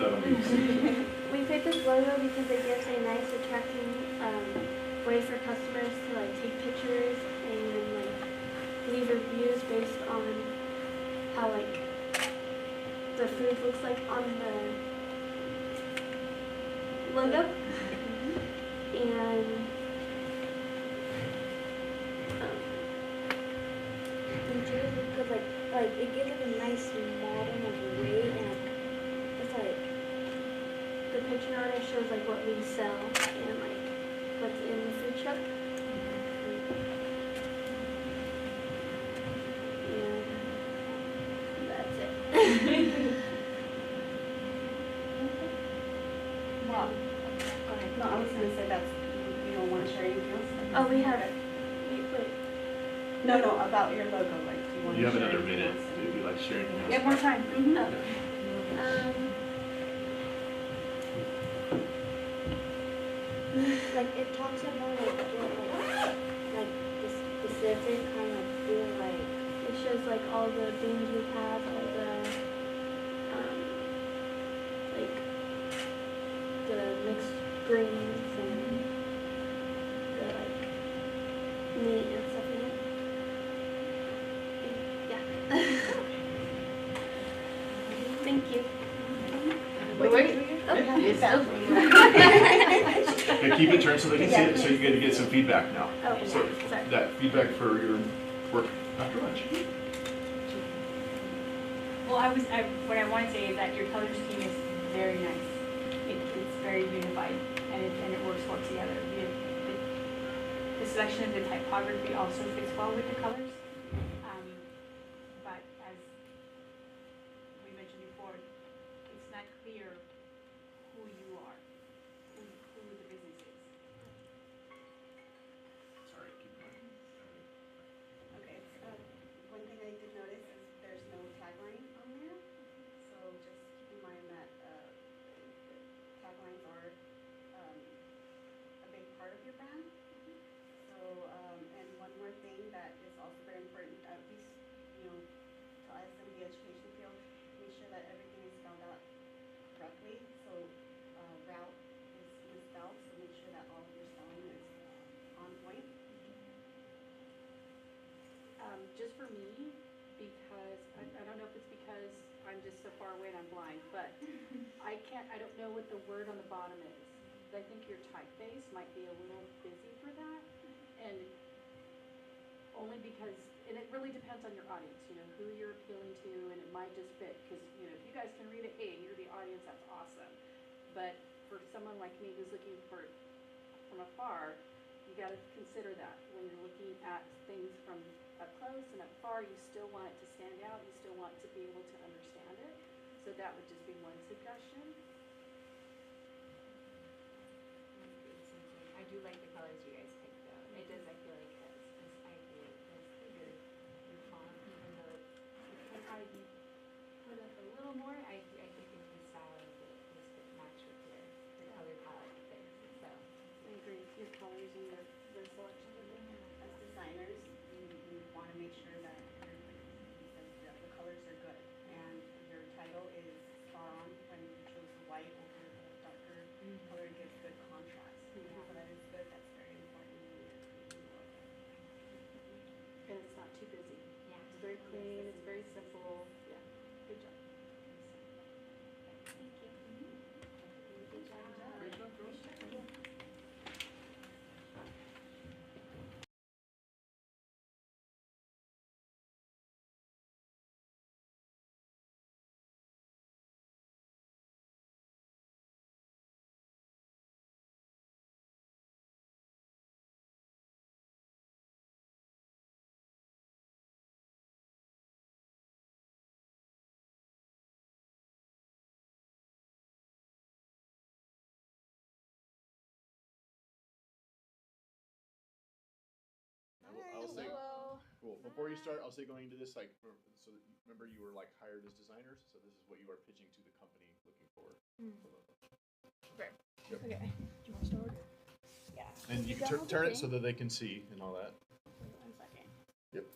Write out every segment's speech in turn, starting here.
that'll be exciting. We picked this logo because it gives a nice, attracting way for customers to like take pictures and like leave reviews based on how like the food looks like on the logo. And we chose it because like it gives it a nice modern like way, and it's like the picture on it shows like what we sell and like what's in the food truck. And that's it. Wow. Go ahead. No, I was gonna say that's, you don't want to share anything else? Oh, we have it. Wait. No, about your logo, like, do you want to You have share another anything minute else? if you like sharing. You have more time. Oh. like it talks about like the specific kind of food, like It shows like all the beans we have, all the like the mixed greens and the like meat and stuff in it. Yeah. Thank you. Wait. Okay, keep it turned so they can see it, so you get to get some feedback now. Oh, So sorry. that feedback for your work after lunch. Well, what I want to say is that your color scheme is very nice. It's very unified, and it works well together. The selection of the typography also fits well with the colors. But as we mentioned before, it's not clear who you are, who the business is. Sorry, keep going. Okay, one thing I did notice is there's no tagline on there, so just keep in mind that taglines are a big part of your brand. So, and one more thing that is also very important, at least, you know, to us in the education field, make sure that everything is spelled out correctly. So, route is misspelled, so make sure that all of your spelling is on point. Just for me, because I don't know if it's because I'm just so far away and I'm blind, but I don't know what the word on the bottom is. I think your typeface might be a little busy for that, and only because, and it really depends on your audience, you know, who you're appealing to, and it might just fit, because, you know, if you guys can read it, hey, you're the audience, that's awesome. But for someone like me who's looking for it from afar, you got to consider that when you're looking at things from up close and up far, you still want it to stand out, you still want to be able to understand it. So that would just be one suggestion. I do like the colors you guys picked though. It does, I feel like I agree. Your font, even though it's probably put up a little more, I do think the style of it is good match with your color palette things. So I agree. Your colors and your selections are good. As designers, we want to make sure that the colors are good, and your title is spot on when you chose the white over the darker color. It gives good contrast. So that is good. That's very important when you're creating the logo. And it's not too busy. yeah. It's very clean, it's very simple. Yeah, good job. Thank you. Good job. Great job, girls. I'll say, cool. Before you start, I'll say going into this, like, so that, remember you were like hired as designers, so this is what you are pitching to the company looking for. Right. Yep. Okay. Do you want to start? Yeah. And you can turn it so that they can see and all that. 1 second. Yep.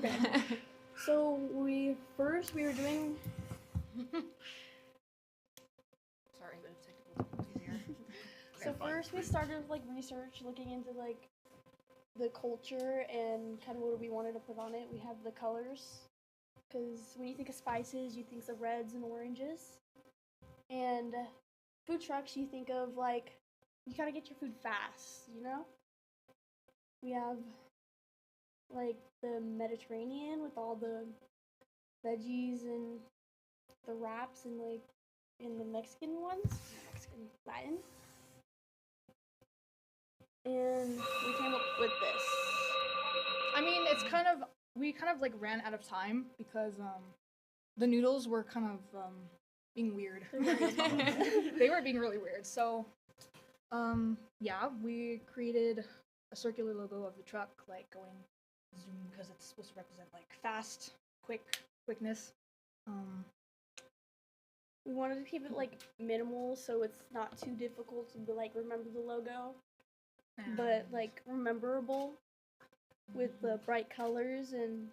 Okay. So we were doing. Sorry, the technical difficulties here. So first we started with like research, looking into like the culture and kind of what we wanted to put on it. We have the colors, because when you think of spices, you think of reds and oranges. And food trucks, you think of like, you gotta get your food fast, you know? We have like the Mediterranean with all the veggies and the wraps and like in the Mexican ones, Mexican, Latin. And we came up with this. I mean, we kind of like ran out of time because the noodles were kind of being weird. They were being really weird. So yeah, we created a circular logo of the truck, like going zoom, because it's supposed to represent like fast, quickness. We wanted to keep it like minimal, so it's not too difficult to like remember the logo, but like rememberable with the bright colors and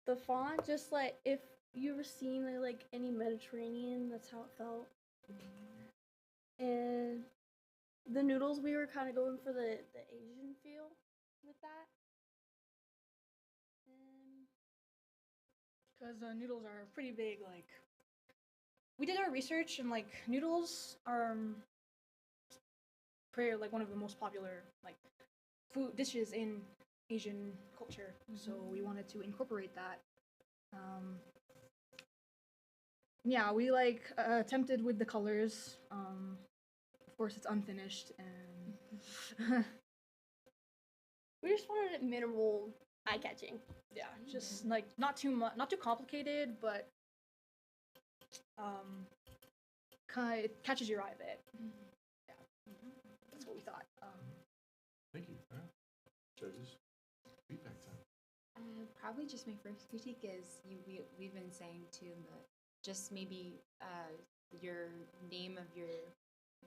the font. Just like if you ever seen like any Mediterranean, that's how it felt. And the noodles, we were kind of going for the Asian feel with that. Because noodles are pretty big. Like, we did our research, and like noodles are pretty like one of the most popular like food dishes in Asian culture. So we wanted to incorporate that. Yeah, we like attempted with the colors. Of course, it's unfinished, and We just wanted it minimal, eye-catching. yeah, just like not too much, not too complicated, but kind of, it catches your eye a bit. Yeah, that's what we thought. Thank you. Judges, feedback time. Probably just my first critique is we've been saying too that just maybe your name of your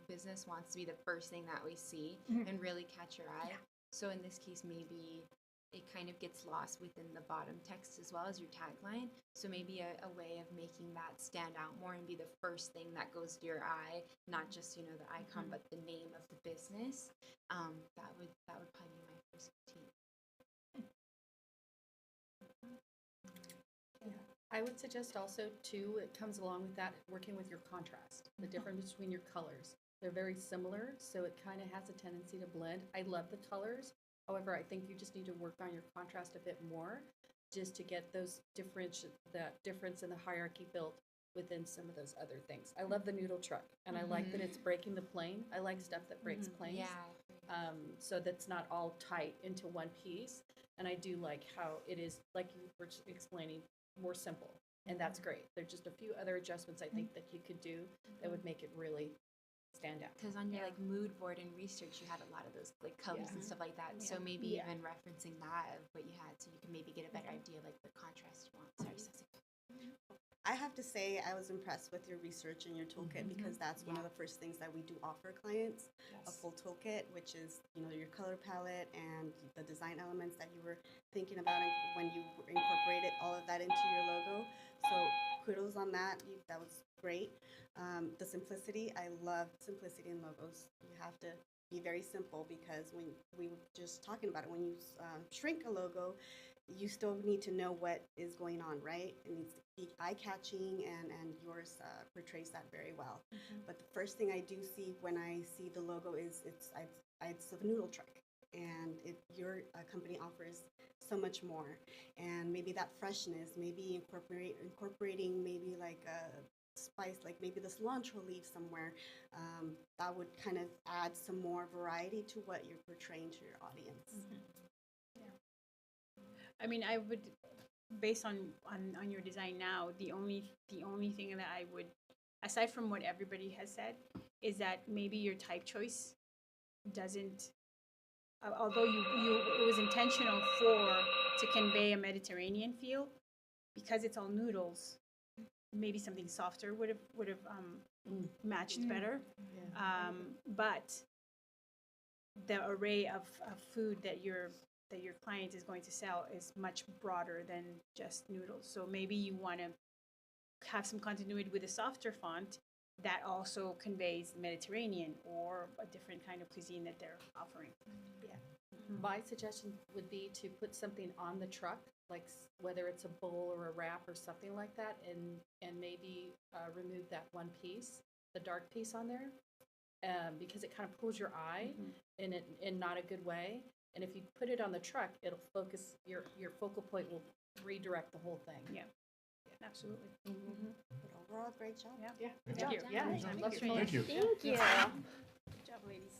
business wants to be the first thing that we see and really catch your eye. Yeah. So in this case, maybe it kind of gets lost within the bottom text as well as your tagline. So maybe a way of making that stand out more and be the first thing that goes to your eye, not just, you know, the icon, but the name of the business. That would probably be my first critique. I would suggest also, too, it comes along with that, working with your contrast, the difference between your colors. They're very similar, so it kind of has a tendency to blend. I love the colors. However, I think you just need to work on your contrast a bit more just to get those that difference in the hierarchy built within some of those other things. I love the noodle truck, and I like that it's breaking the plane. I like stuff that breaks planes. Yeah. So that's not all tight into one piece. And I do like how it is, like you were explaining, more simple, and that's great. There's just a few other adjustments I think that you could do that would make it really stand out. Because on your like mood board and research, you had a lot of those like colors and stuff like that. So maybe even referencing that of what you had, so you can maybe get a better idea like the contrast you want. Sorry, Ceci. I have to say I was impressed with your research and your toolkit because that's one of the first things that we do offer clients, a full toolkit, which is, you know, your color palette and the design elements that you were thinking about when you incorporated all of that into your logo. So kudos on that. That was great. The simplicity, I love simplicity in logos. You have to be very simple because when we were just talking about it, when you shrink a logo, you still need to know what is going on, right? It needs to be eye-catching, and yours portrays that very well. But the first thing I do see when I see the logo is it's a noodle truck, and your company offers so much more. And maybe that freshness, maybe incorporating maybe like a spice, like maybe the cilantro leaf somewhere, that would kind of add some more variety to what you're portraying to your audience. I mean, I would, based on your design now, the only thing that I would, aside from what everybody has said, is that maybe your type choice doesn't, although it was intentional to convey a Mediterranean feel, because it's all noodles, maybe something softer would have matched better. But the array of food that you're that your client is going to sell is much broader than just noodles. So maybe you want to have some continuity with a softer font that also conveys Mediterranean or a different kind of cuisine that they're offering. Yeah. My suggestion would be to put something on the truck, like whether it's a bowl or a wrap or something like that, and maybe remove that one piece, the dark piece on there, because it kind of pulls your eye in not a good way. And if you put it on the truck, it'll focus, your focal point will redirect the whole thing. Yeah, absolutely. But overall, great job. Yeah. Thank you. Yeah, love training. Thank you. Thank you. Good job, ladies.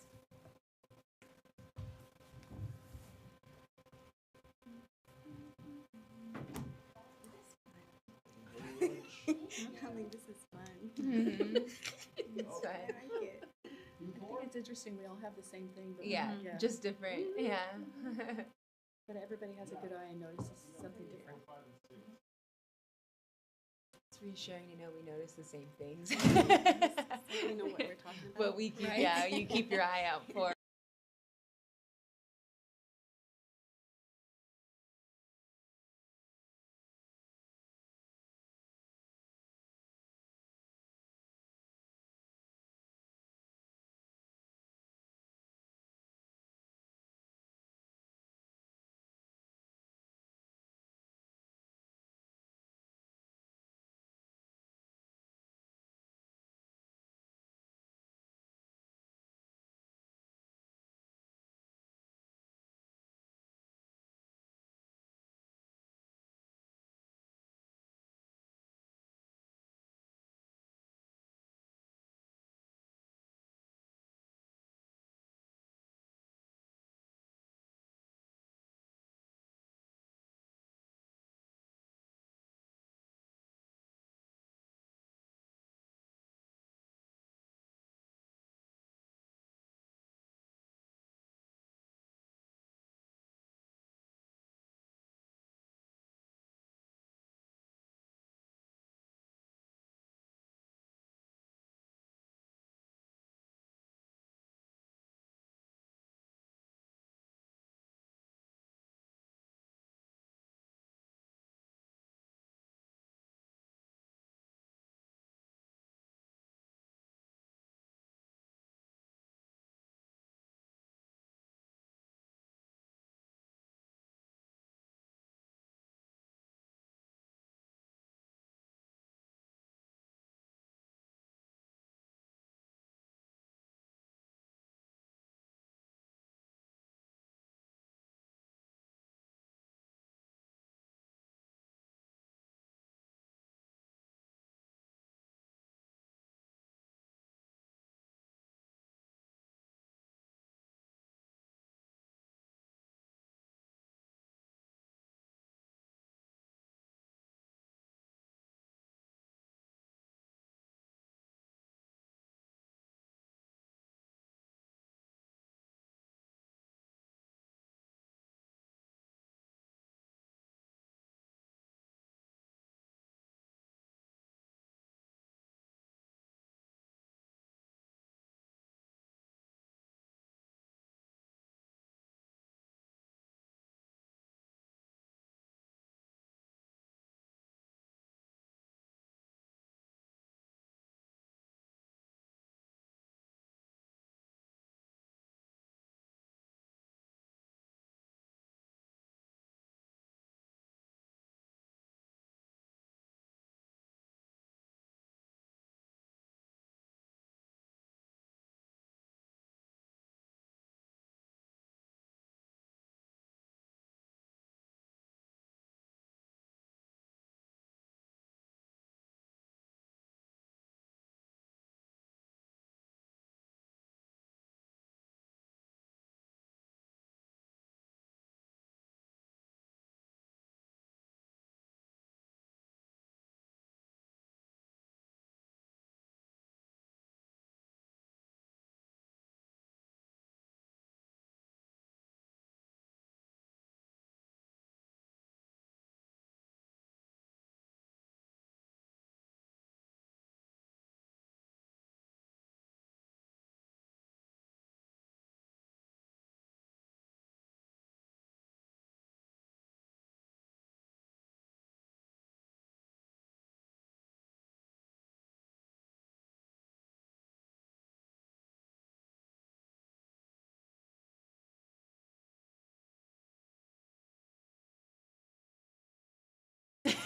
I'm like, this is fun. It's fun. I like it. I think it's interesting. We all have the same thing, but Yeah, just different. Yeah. but everybody has a good eye and notices something different. It's reassuring to know we notice the same things. We know what we're talking about. But we keep, yeah, you keep your eye out for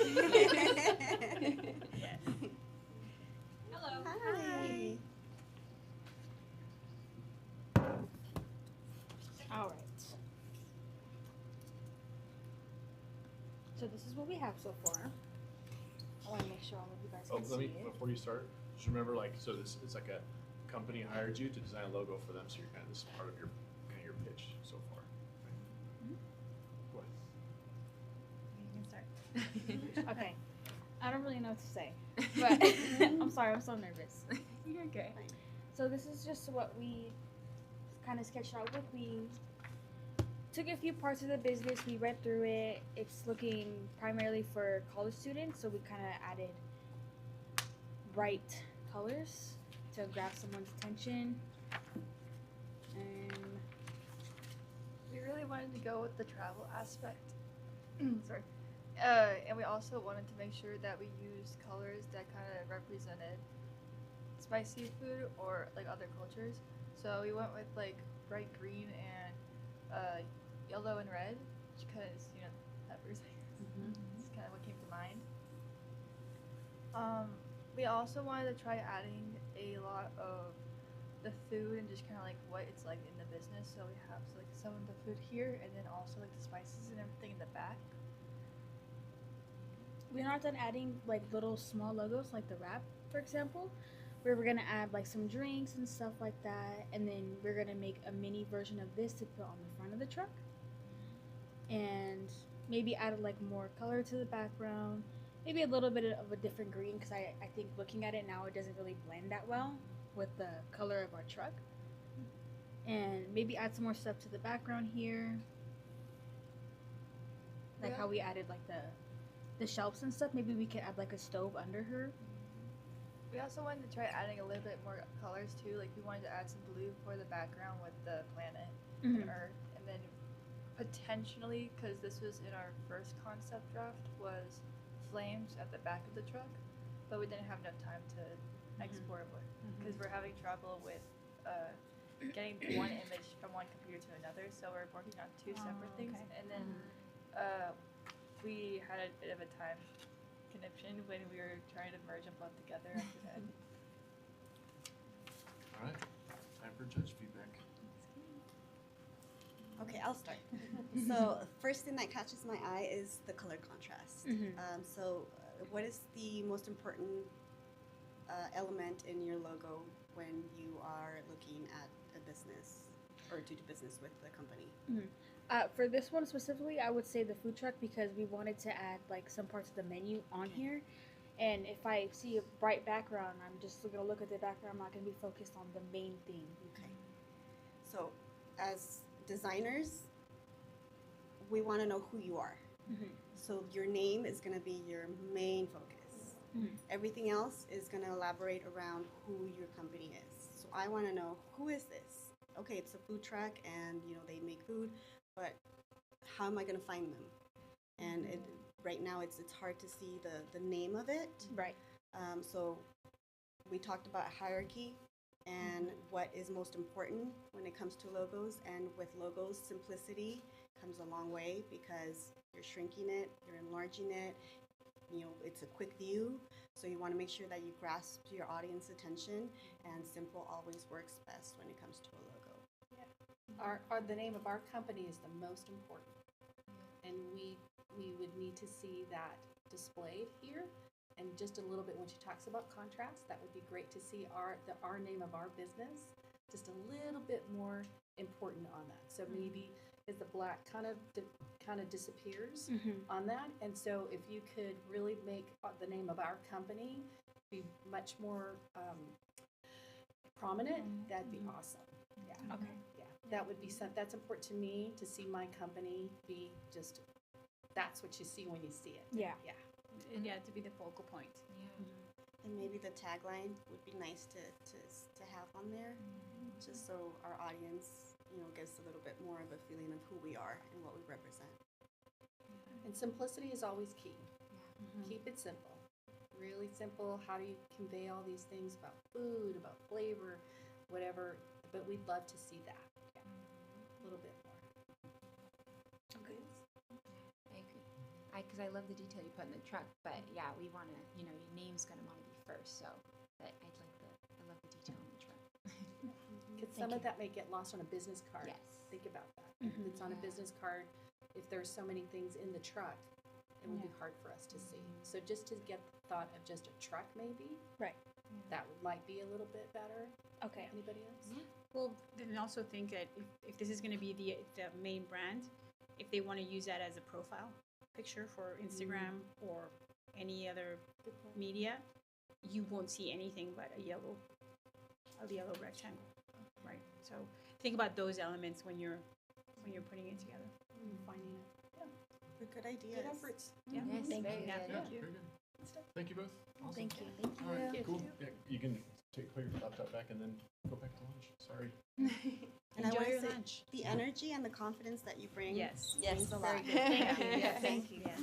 Yes. Hello. Hi. All right. So this is what we have so far. I want to make sure all of you guys Oh, can let me, see it. before you start, just remember, like, so this, it's like a company hired you to design a logo for them, so you're kind of, this is part of your, kind of your pitch so far. Mhm. Go ahead. You can start. Okay. I don't really know what to say, but I'm sorry, I'm so nervous. You're okay. So this is just what we kind of sketched out with. We took a few parts of the business, we read through it. It's looking primarily for college students, so we kind of added bright colors to grab someone's attention. And We really wanted to go with the travel aspect. Sorry. And we also wanted to make sure that we used colors that kind of represented spicy food or like other cultures. So we went with like bright green and yellow and red because, you know, peppers. It's kind of what came to mind. We also wanted to try adding a lot of the food and just kind of like what it's like in the business. So we have like some of the food here and then also like the spices and everything in the back. we're not done adding like little small logos like the wrap, for example, where we're gonna add like some drinks and stuff like that, and then we're gonna make a mini version of this to put on the front of the truck, and maybe add like more color to the background, maybe a little bit of a different green because I think looking at it now it doesn't really blend that well with the color of our truck, and maybe add some more stuff to the background here, like how we added like the shelves and stuff. Maybe we could add like a stove under her. We also wanted to try adding a little bit more colors too. Like we wanted to add some blue for the background with the planet and Earth, and then potentially, because this was in our first concept draft, was flames at the back of the truck, but we didn't have enough time to export it because we're having trouble with getting one image from one computer to another. So we're working on two separate things, and then we had a bit of a time conniption when we were trying to merge them both together after that. All right, time for judge feedback. Okay, I'll start. So first thing that catches my eye is the color contrast. What is the most important element in your logo when you are looking at a business or do business with the company? For this one specifically, I would say the food truck because we wanted to add like some parts of the menu on here. And if I see a bright background, I'm just going to look at the background. I'm not going to be focused on the main theme. Okay. So as designers, we want to know who you are. So your name is going to be your main focus. Everything else is going to elaborate around who your company is. So I want to know, who is this? Okay, it's a food truck and they make food, but how am I going to find them? And right now it's hard to see the name of it. Right. So we talked about hierarchy and what is most important when it comes to logos. And with logos, simplicity comes a long way because you're shrinking it, you're enlarging it. It's a quick view, so you want to make sure that you grasp your audience attention, and simple always works best when it comes to a logo. The name of our company is the most important, and we would need to see that displayed here. And just a little bit when she talks about contrast, that would be great to see our name of our business just a little bit more important on that. So maybe is the black kind of disappears on that, and so if you could really make the name of our company be much more prominent, that'd be awesome. Yeah. Okay. Yeah, that would be that's important to me, to see my company be just, that's what you see when you see it. Yeah. Yeah. Yeah, to be the focal point. And maybe the tagline would be nice to have on there, just so our audience gets a little bit more of a feeling of who we are and what we represent. And simplicity is always key. Keep it simple, really simple. How do you convey all these things about food, about flavor, whatever, but we'd love to see that. Yeah. A little bit more. I agree. because I love the detail you put in the truck, but yeah, we want to, you know, your name's going to want to be first, so, but I love the detail in the truck. Because some of that may get lost on a business card. Yes. Think about that. If it's on a business card, if there's so many things in the truck, it will be hard for us to see. So just to get the thought of just a truck maybe, Right. that might be a little bit better. Okay. Anybody else? Well, then also think that if this is going to be the main brand, if they want to use that as a profile picture for Instagram or any other media, you won't see anything but a yellow rectangle, right? So think about those elements when you're putting it together. Finding it. They're good ideas. Good efforts. Yeah. Yes, Thank very you. good. Yeah, very good. Thank you both. Awesome. Thank you. All right, cool. Yeah, you can put your laptop back and then go back to lunch. Sorry. And I Enjoy want your to say lunch. the energy and the confidence that you bring Yes. means a lot. Very good. Thank you. Yes. Thank you. Yes.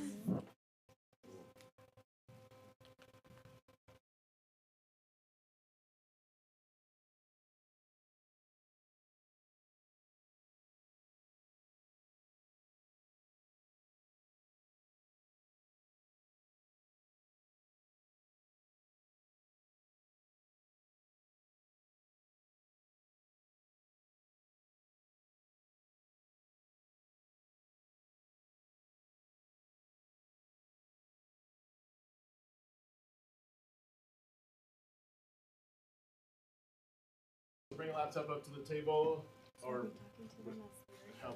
Bring a laptop up to the table, or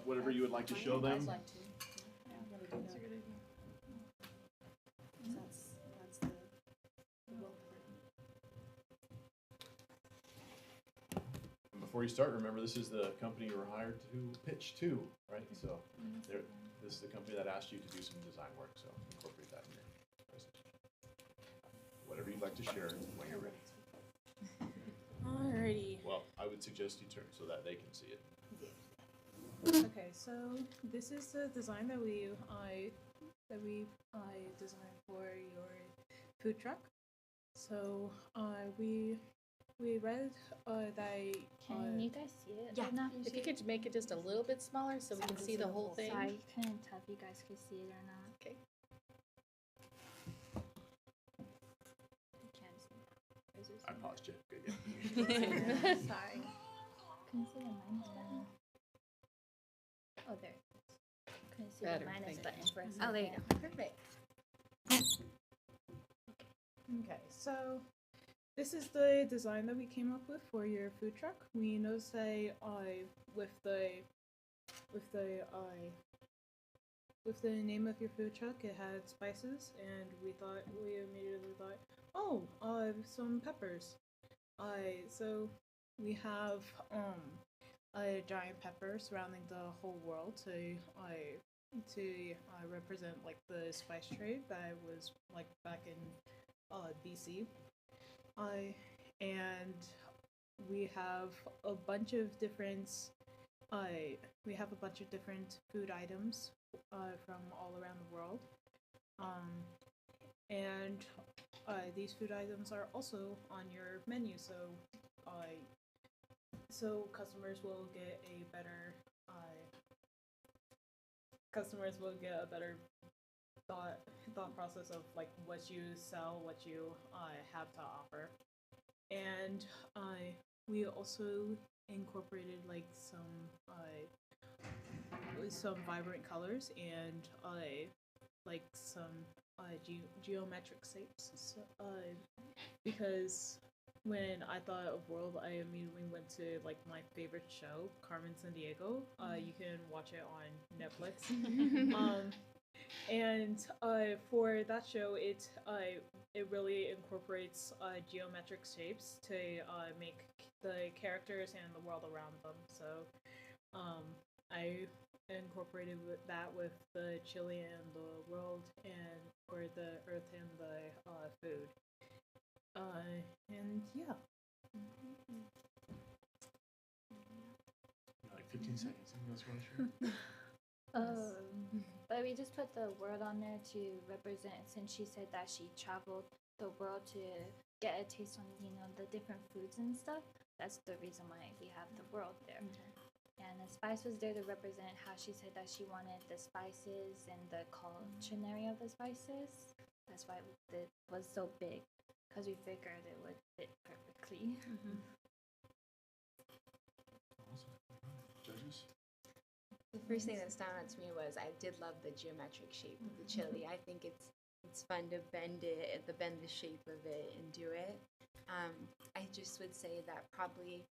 whatever you would like to show them. I'd like to. Yeah, I'm gonna do that. That's the will Before you start, remember this is the company you were hired to pitch to, right? So this is the company that asked you to do some design work, so incorporate that in your presentation. Whatever you'd like to share when you're ready. Alrighty. Well, I would suggest you turn so that they can see it. Okay, so this is the design that we designed for your food truck. So we read that Can you guys see it? Yeah. right now? If you could make it just a little bit smaller so we can see the whole thing. Sorry, couldn't tell if you guys could see it or not. Okay. You can see it. Is it I paused you. Good, yeah. Sorry. Couldn't see the minus button. Oh, there. Couldn't see Better, the minus thank button for a second. Oh, there you go. Perfect. Okay, so this is the design that we came up with for your food truck. We noticed that with the name of your food truck, it had spices, and we immediately thought, oh, some peppers. So we have a giant pepper surrounding the whole world to represent like the spice trade that was like back in BC. And we have a bunch of different food items from all around the world. And these food items are also on your menu, so customers will get a better thought process of like what you sell, what you have to offer. And we also incorporated like some vibrant colors and like some geometric shapes. So, because when I thought of World, I immediately went to like my favorite show, Carmen Sandiego. You can watch it on Netflix. And for that show, it really incorporates geometric shapes to make the characters and the world around them. So I incorporated that with the chili and the world, or the earth and the food. And yeah. Like 15 seconds. Anything else you want to share? But we just put the word on there to represent, since she said that she traveled the world to get a taste on, the different foods and stuff. That's the reason why we have the world there. And the spice was there to represent how she said that she wanted the spices and the culinary of the spices. That's why it was so big, because we figured it would fit perfectly. Awesome. Judges? The first thing that stood out to me was I did love the geometric shape of the chili. I think it's fun to bend the shape of it and do it. I just would say that probably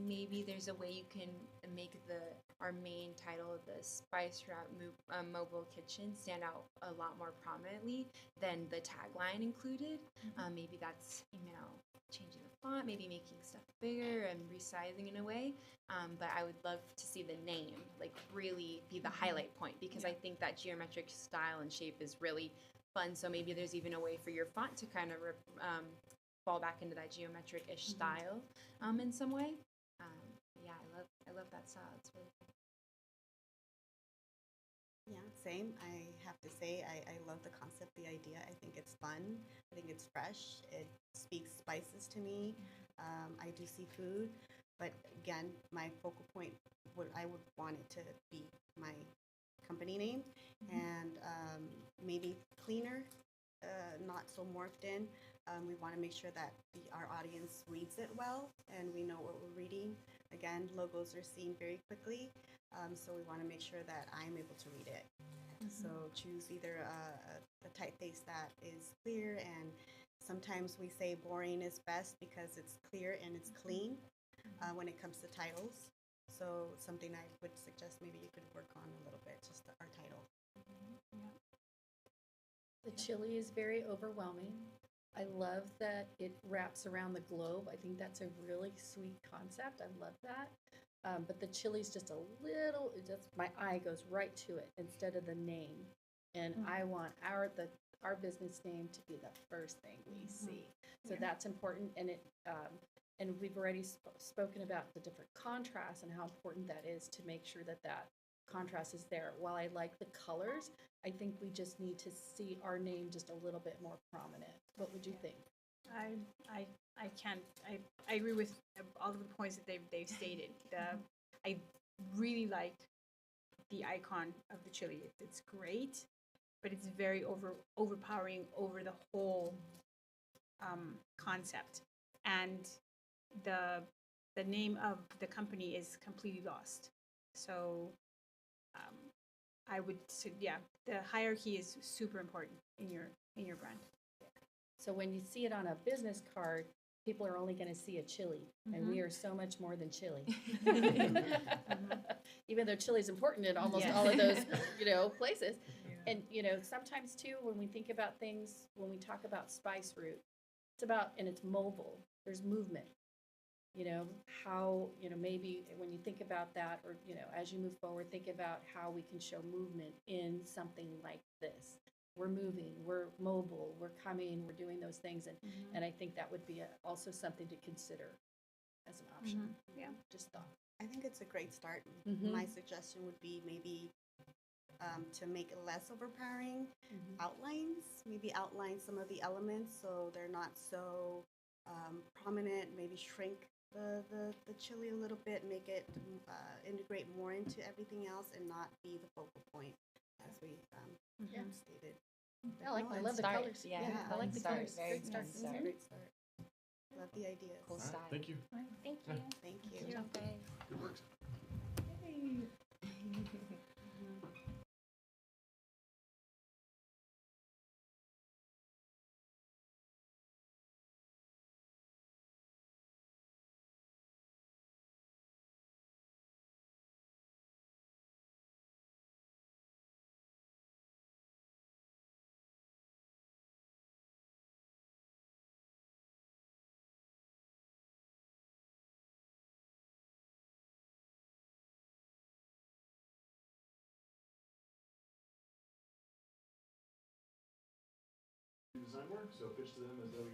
maybe there's a way you can make our main title, the Spice Route Mobile Kitchen, stand out a lot more prominently than the tagline included. Maybe that's, changing the font, maybe making stuff bigger and resizing in a way. But I would love to see the name really be the highlight point, because I think that geometric style and shape is really fun. So maybe there's even a way for your font to kind of fall back into that geometric-ish style in some way. Yeah, I love that style. It's really cool. Yeah, same. I have to say, I love the concept, the idea. I think it's fun. I think it's fresh. It speaks spices to me. I do seafood, but again, my focal point, I would want it to be my company name, and maybe cleaner, not so morphed in. We want to make sure that our audience reads it well, and we know what we're reading. Again, logos are seen very quickly, so we want to make sure that I'm able to read it. So choose either a typeface that is clear, and sometimes we say boring is best because it's clear and it's clean when it comes to titles. So something I would suggest maybe you could work on a little bit, just our title. The chili is very overwhelming. I love that it wraps around the globe. I think that's a really sweet concept. I love that. But the chili's just my eye goes right to it instead of the name. And I want our business name to be the first thing we see. So that's important. And we've already spoken about the different contrasts and how important that is to make sure that contrast is there. While I like the colors, I think we just need to see our name just a little bit more prominent. What would you think? I agree with all of the points that they've stated. I really like the icon of the chili. It's great, but it's very overpowering over the whole concept. And the name of the company is completely lost. So I would say, the hierarchy is super important in your brand. So when you see it on a business card, people are only going to see a chili, and we are so much more than chili. Even though chili is important in almost all of those, places. Yeah. And sometimes too, when we think about things, when we talk about Spice Route, it's mobile. There's movement. How, maybe when you think about that, or, as you move forward, think about how we can show movement in something like this. We're moving, we're mobile, we're coming, we're doing those things. And I think that would be also something to consider as an option. Yeah. Just thought. I think it's a great start. My suggestion would be maybe to make it less overpowering, outlines, maybe outline some of the elements so they're not so prominent, maybe shrink the chili a little bit, make it integrate more into everything else and not be the focal point, as we stated. I love the colors. Yeah, I like the colors. Very Great start. Great start. Love the ideas. Cool style. Thank you. Thank you. Thank you. Good job, guys. Good work. Design work, so pitch to them as though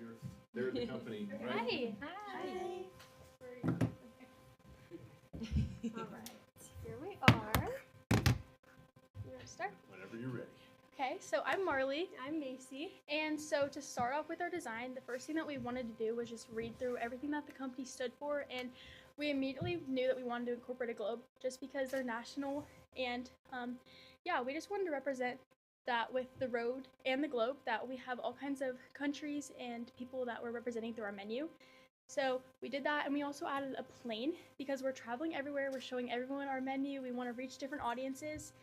they're the company, right? Hi. All right, here we are. You ready to start? Whenever you're ready. Okay, so I'm Marley. I'm Macy. And so to start off with our design, the first thing that we wanted to do was just read through everything that the company stood for, and we immediately knew that we wanted to incorporate a globe just because they're national, and yeah, we just wanted to represent that with the road and the globe, that we have all kinds of countries and people that we're representing through our menu. So we did that, and we also added a plane because we're traveling everywhere, we're showing everyone our menu, we want to reach different audiences,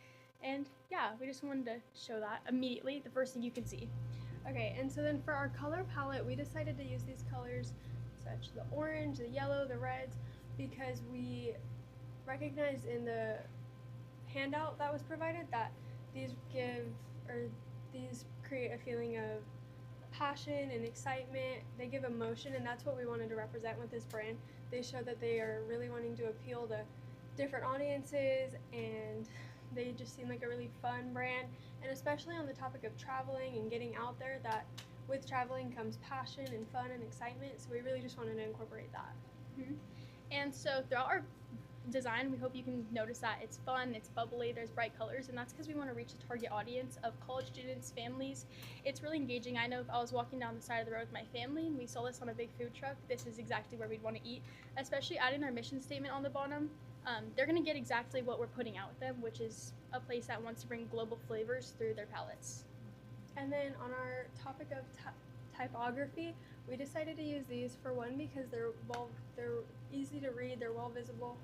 and yeah, we just wanted to show that immediately, the first thing you can see. Okay, and so then for our color palette, we decided to use these colors, such the orange, the yellow, the reds, because we recognized in the handout that was provided that these create a feeling of passion and excitement. They give emotion, and that's what we wanted to represent with this brand. They show that they are really wanting to appeal to different audiences, and they just seem like a really fun brand, and especially on the topic of traveling and getting out there, that with traveling comes passion and fun and excitement, so we really just wanted to incorporate that. Mm-hmm. And so throughout our design, we hope you can notice that it's fun, it's bubbly, there's bright colors, and that's because we want to reach a target audience of college students, families. It's really engaging. I know if I was walking down the side of the road with my family and we saw this on a big food truck, this is exactly where we'd want to eat, especially adding our mission statement on the bottom. They're going to get exactly what we're putting out with them, which is a place that wants to bring global flavors through their palettes. And then on our topic of typography, we decided to use these for one because they're easy to read, they're well visible,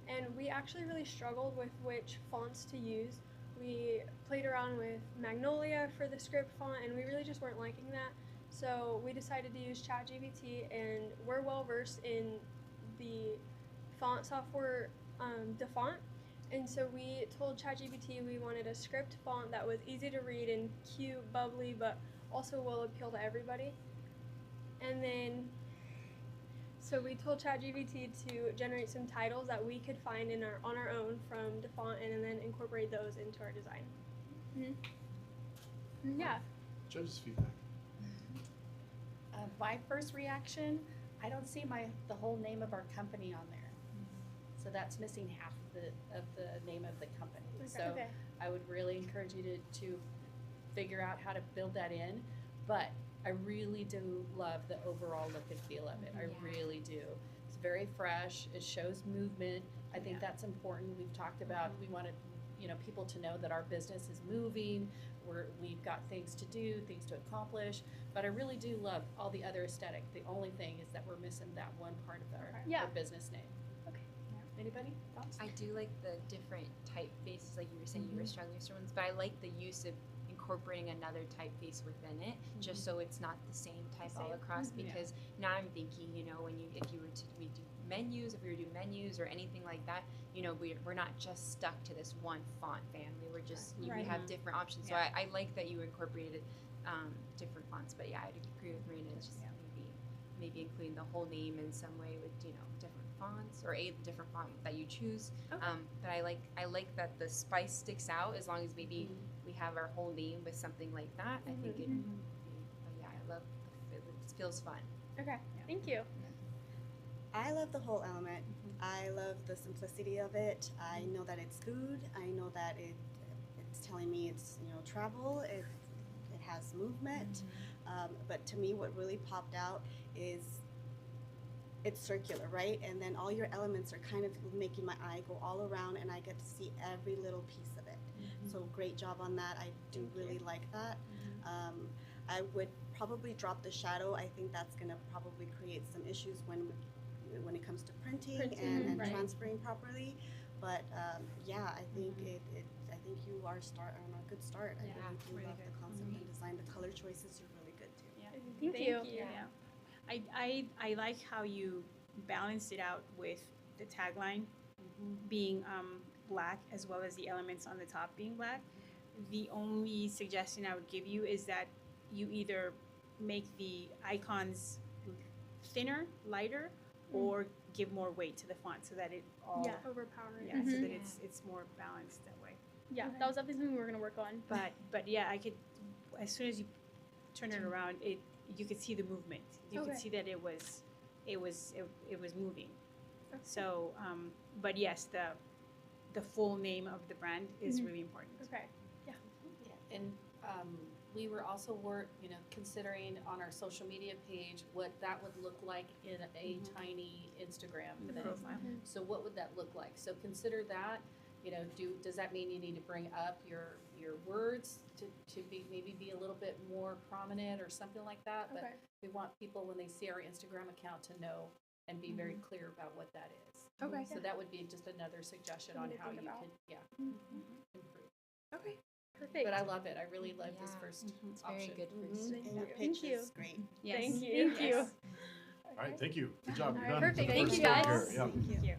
and we actually really struggled with which fonts to use. We played around with Magnolia for the script font, and we really just weren't liking that. So we decided to use ChatGPT, and we're well versed in the font software, DaFont. And so we told ChatGPT we wanted a script font that was easy to read and cute, bubbly, but also will appeal to everybody. And then, so we told ChatGPT to generate some titles that we could find on our own from DaFont, and then incorporate those into our design. Mm-hmm. Yeah. Judge's feedback. My first reaction, I don't see the whole name of our company on there. So that's missing half of the name of the company. Okay. So Okay. I would really encourage you to figure out how to build that in. But I really do love the overall look and feel of it. I really do. It's very fresh. It shows movement. I think that's important. We've talked about, we wanted, people to know that our business is moving. We've got things to do, things to accomplish. But I really do love all the other aesthetic. The only thing is that we're missing that one part of our business name. Okay. Anybody? Thoughts? I do like the different typefaces, like you were saying, you were struggling with ones, but I like the use of incorporating another typeface within it, just so it's not the same type all across. Because now I'm thinking, if we were to do menus or anything like that, we're not just stuck to this one font family. We're just we have different options. So I like that you incorporated different fonts. But yeah, I'd agree with Marina. It's just maybe including the whole name in some way with different fonts or a different font that you choose. Okay. But I like that the spice sticks out, as long as maybe we have our whole name with something like that. I think it. Yeah, I love it. It feels fun. Okay. Thank you. I love the whole element. I love the simplicity of it. I know that it's food. I know that it's telling me it's travel. It has movement. But to me, what really popped out is it's circular, right? And then all your elements are kind of making my eye go all around, and I get to see every little piece of it. So great job on that. I do really like that. I would probably drop the shadow. I think that's going to probably create some issues when it comes to printing and transferring properly. But I think I think you are on a good start. I really do love the concept and design. The color choices are really good too. Thank you. Yeah. I like how you balanced it out with the tagline being black, as well as the elements on the top being black. The only suggestion I would give you is that you either make the icons thinner, lighter, or give more weight to the font so that it all overpowering. so that it's more balanced that way. Yeah, that was definitely something we were gonna work on. But yeah, I could, as soon as you turn it around, you could see the movement. You could see that it was moving. Okay. So, but yes, the full name of the brand is really important. Okay. And we were also considering on our social media page what that would look like in a tiny Instagram The thing. profile. So what would that look like? So consider that, does that mean you need to bring up your words to be a little bit more prominent or something like that? But Okay. we want people, when they see our Instagram account, to know and be very clear about what that is. Okay. So that would be just another suggestion on Something to how think you about. could, improve. Okay. Perfect. But I love it. I really love this Yeah. first It's very option. good first. And your Thank pitch you. is great. Yes. Thank you. Thank you. All right, thank you. Good job. All You're right, done. perfect. The Thank first you, step guys. here. Yeah. Thank you.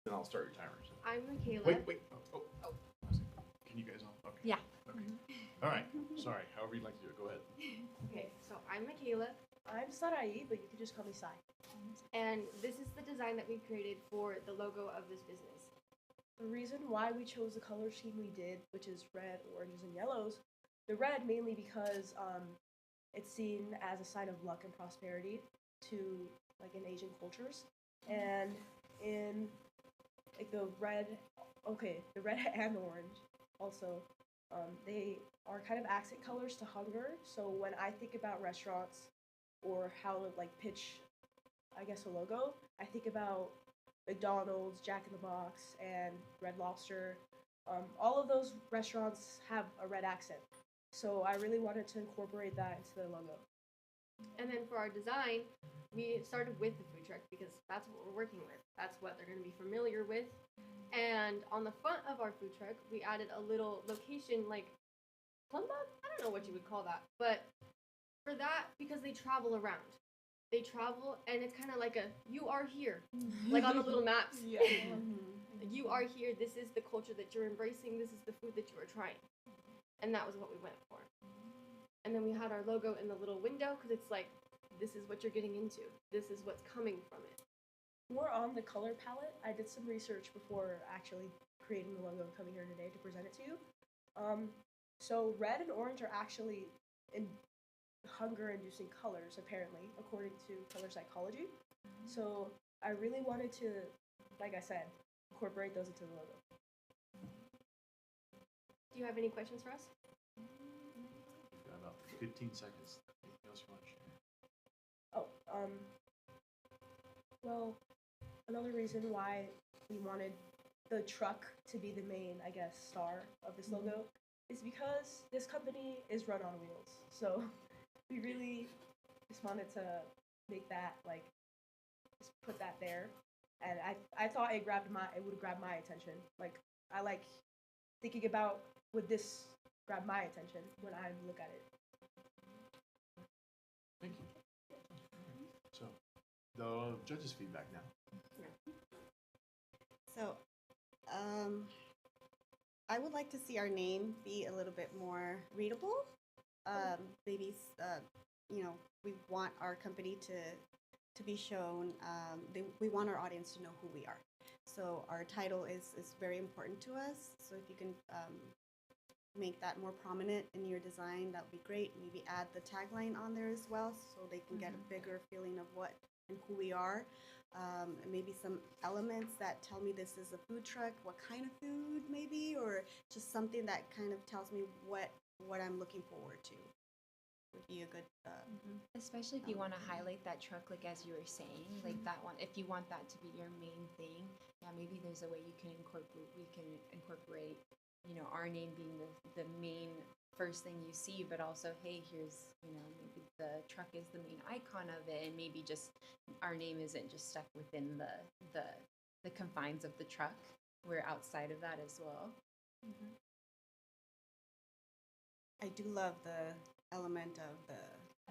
Then I'll start your timers. I'm Michaela. Wait. Oh. Can you guys all? Okay. Yeah. Okay. All right. Sorry. However you'd like to do it. Go ahead. Okay, so I'm Michaela, I'm Sarai, but you can just call me Sai. and this is the design that we created for the logo of this business. The reason why we chose the color scheme we did, which is red, oranges, and yellows, the red mainly because it's seen as a sign of luck and prosperity to like in Asian cultures, and in like the red and the orange also, they are kind of accent colors to hunger. So when I think about restaurants or how to like pitch, I guess, a logo, I think about McDonald's, Jack in the Box, and Red Lobster. All of those restaurants have a red accent. So I really wanted to incorporate that into the logo. And then for our design, we started with the food truck because that's what we're working with. That's what they're going to be familiar with. And on the front of our food truck, we added a little location like plum box? I don't know what you would call that. But for that, because they travel around. They travel, and it's kind of like you are here. Like on the little maps. Yeah. You are here. This is the culture that you're embracing. This is the food that you are trying. And that was what we went for. And then we had our logo in the little window because it's like, this is what you're getting into. This is what's coming from it. More on the color palette, I did some research before actually creating the logo and coming here today to present it to you. So red and orange are actually hunger-inducing colors, apparently, according to color psychology. So I really wanted to, like I said, incorporate those into the logo. Do you have any questions for us? You've got about 15 seconds. Anything else you want to share? Well, another reason why we wanted the truck to be the main, I guess, star of this logo is because this company is run on wheels. So we really just wanted to make that, like, just put that there. And I thought it would grab my attention. Like, I like thinking about, would this grab my attention when I look at it? Thank you. So, the judges' feedback now. So, I would like to see our name be a little bit more readable. Maybe, we want our company to be shown. We want our audience to know who we are. So our title is very important to us. So if you can make that more prominent in your design, that would be great. Maybe add the tagline on there as well, so they can get a bigger feeling of what and who we are. And maybe some elements that tell me this is a food truck, what kind of food maybe, or just something that kind of tells me what I'm looking forward to. Would be a good. Especially if you want to highlight that truck, like as you were saying, like that one. If you want that to be your main thing, yeah, maybe there's a way you can incorporate. We can incorporate, our name being the main first thing you see, but also, hey, here's, maybe the truck is the main icon of it, and maybe just our name isn't just stuck within the confines of the truck. We're outside of that as well. I do love element of the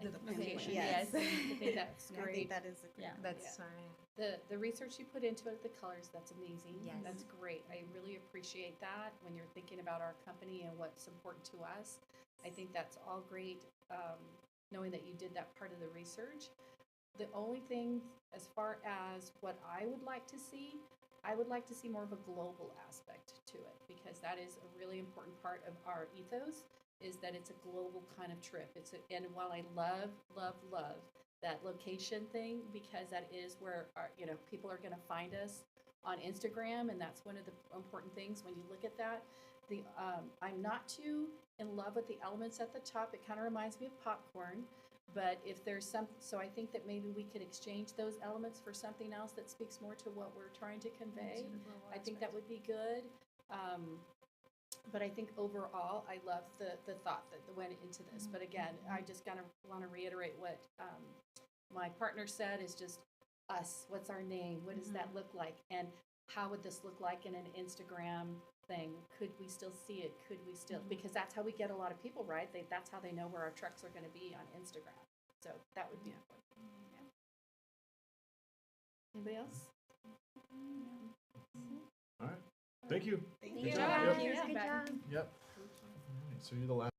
Implementation, pinpoint. yes. I think that's And I great. think that is a great. Yeah. That's Yeah. fine. The research you put into it, the colors, that's amazing. Yes. That's great. I really appreciate that when you're thinking about our company and what's important to us. I think that's all great, knowing that you did that part of the research. The only thing, as far as what I would like to see, I would like to see more of a global aspect to it, because that is a really important part of our ethos, is that it's a global kind of trip. And while I love that location thing, because that is where our, people are going to find us on Instagram, and that's one of the important things when you look at that. I'm not too in love with the elements at the top. It kind of reminds me of popcorn, but if there's so I think that maybe we could exchange those elements for something else that speaks more to what we're trying to convey. I think that would be good. But I think overall, I love the thought that went into this. But again, I just kind of want to reiterate what my partner said, is just us. What's our name? What does that look like? And how would this look like in an Instagram thing? Could we still see it? Could we still, because that's how we get a lot of people, right? That's how they know where our trucks are going to be on Instagram. So that would be important. Yeah. Anybody else? All right. Thank you. Thank Good you. job. Thank Yep. you. Good job. Yep. All right, so you're the last.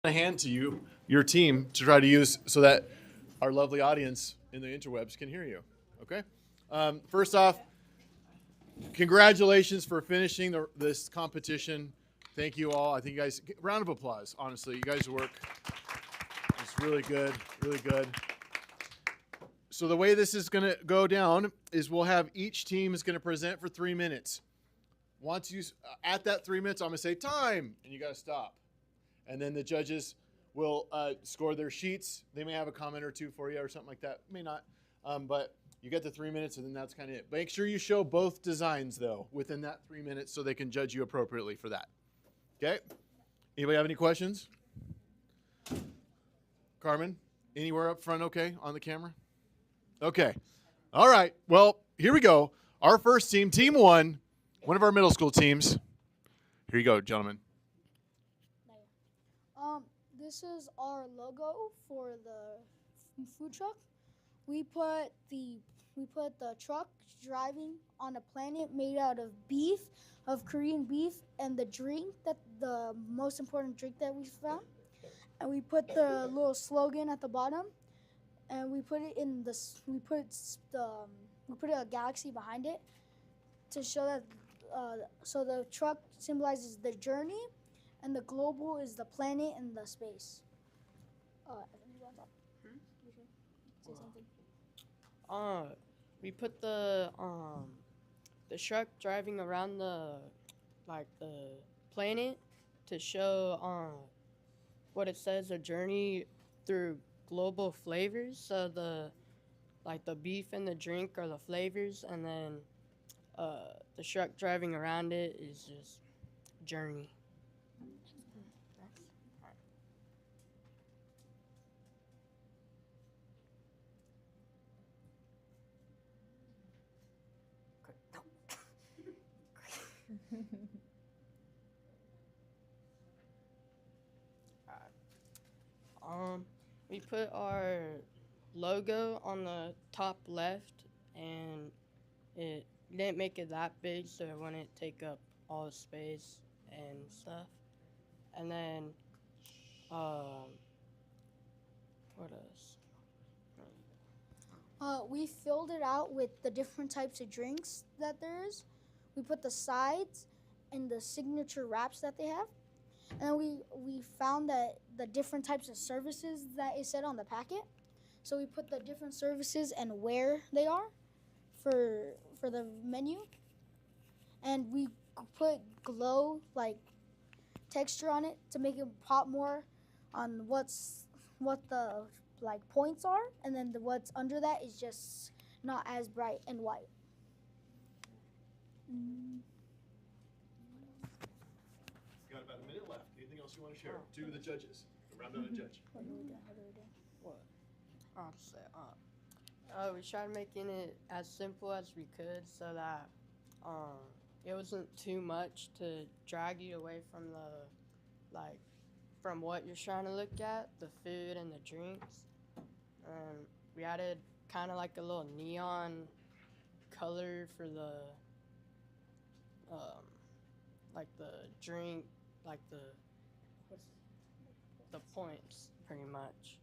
a hand to you, your team, to try to use so that our lovely audience in the interwebs can hear you. Okay? First off, congratulations for finishing this competition. Thank you all. I think you guys, round of applause, honestly. You guys' work is really good, really good. So the way this is going to go down is we'll have each team is going to present for 3 minutes. Once you, at that 3 minutes, I'm going to say time, and you got to stop. And then the judges will score their sheets. They may have a comment or two for you or something like that. May not. But you get the 3 minutes, and then that's kind of it. Make sure you show both designs, though, within that 3 minutes so they can judge you appropriately for that. Okay? Anybody have any questions? Carmen, anywhere up front okay on the camera? Okay. All right. Well, here we go. Our first team, Team 1, one of our middle school teams. Here you go, gentlemen. This is our logo for the food truck. We put the truck driving on a planet made out of beef, of Korean beef, and the drink the most important drink that we found. And we put the little slogan at the bottom, and we put it in we put a galaxy behind it to show that. So the truck symbolizes the journey, and the global is the planet and the space. We put the truck driving around the planet to show what it says, a journey through global flavors. So the beef and the drink are the flavors, and then the truck driving around it is just journey. We put our logo on the top left, and it didn't make it that big so it wouldn't take up all the space and stuff. And then, what else? We filled it out with the different types of drinks that there is. We put the sides and the signature wraps that they have. And we found that the different types of services that it said on the packet. So we put the different services and where they are for the menu. And we put glow texture on it to make it pop more on what the points are, and then what's under that is just not as bright and white. Got about a minute left. Anything else you want to share to the judges? Round out a judge. What? We tried making it as simple as we could so that it wasn't too much to drag you away from from what you're trying to look at, the food and the drinks. We added kind of like a little neon color for the drink, the points, pretty much.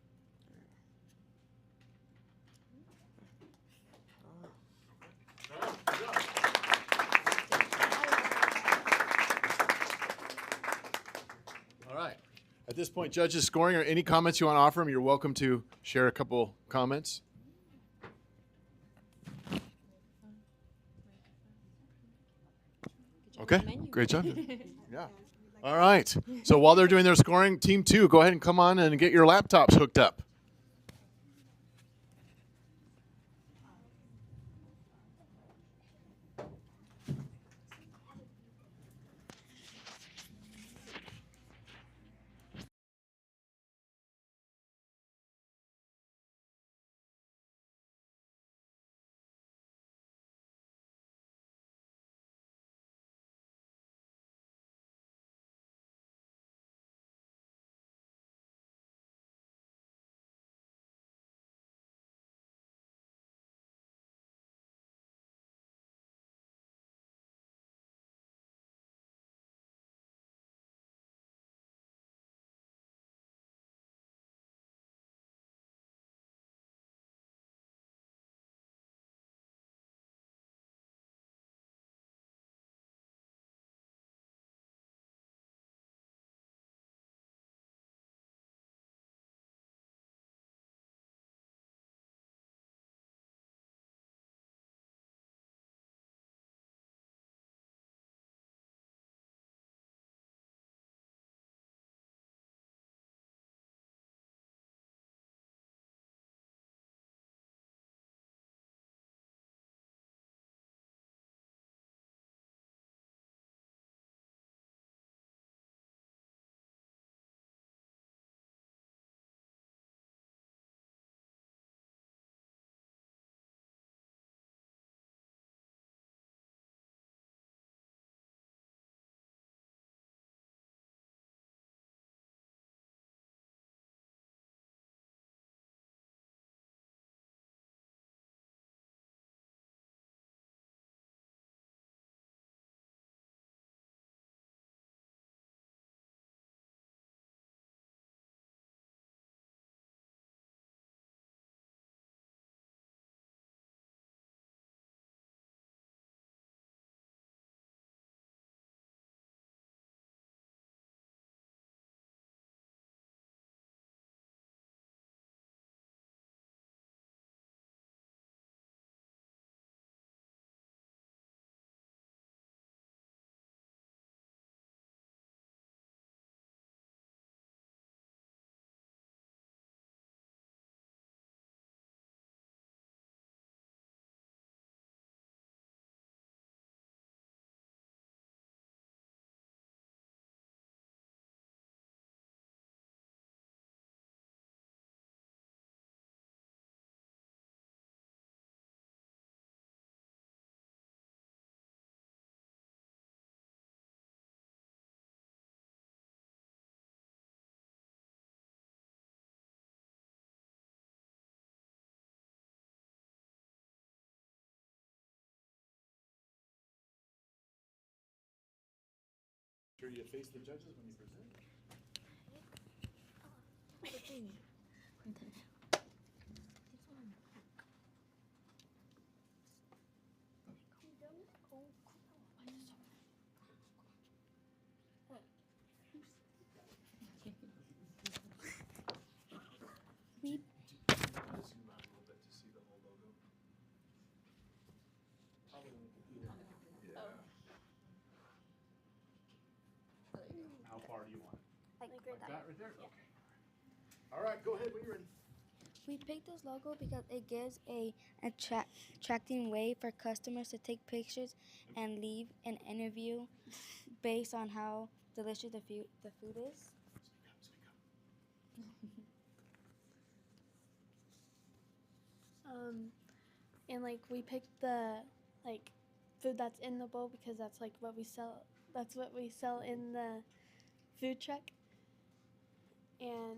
All right. At this point, judges scoring, or any comments you want to offer them, you're welcome to share a couple comments. Okay, great job. Yeah. All right. So while they're doing their scoring, Team 2, go ahead and come on and get your laptops hooked up. Sure you face the judges when you present. We Zoom out a little bit to see the whole logo. Probably on the computer. Yeah. How far do you want it? like Like that right there? Okay. All right, go ahead when you're ready. We picked this logo because it gives a attracting way for customers to take pictures and leave an interview based on how delicious the food is. And like we picked the like food that's in the bowl because that's like what we sell. That's what we sell in the food truck. And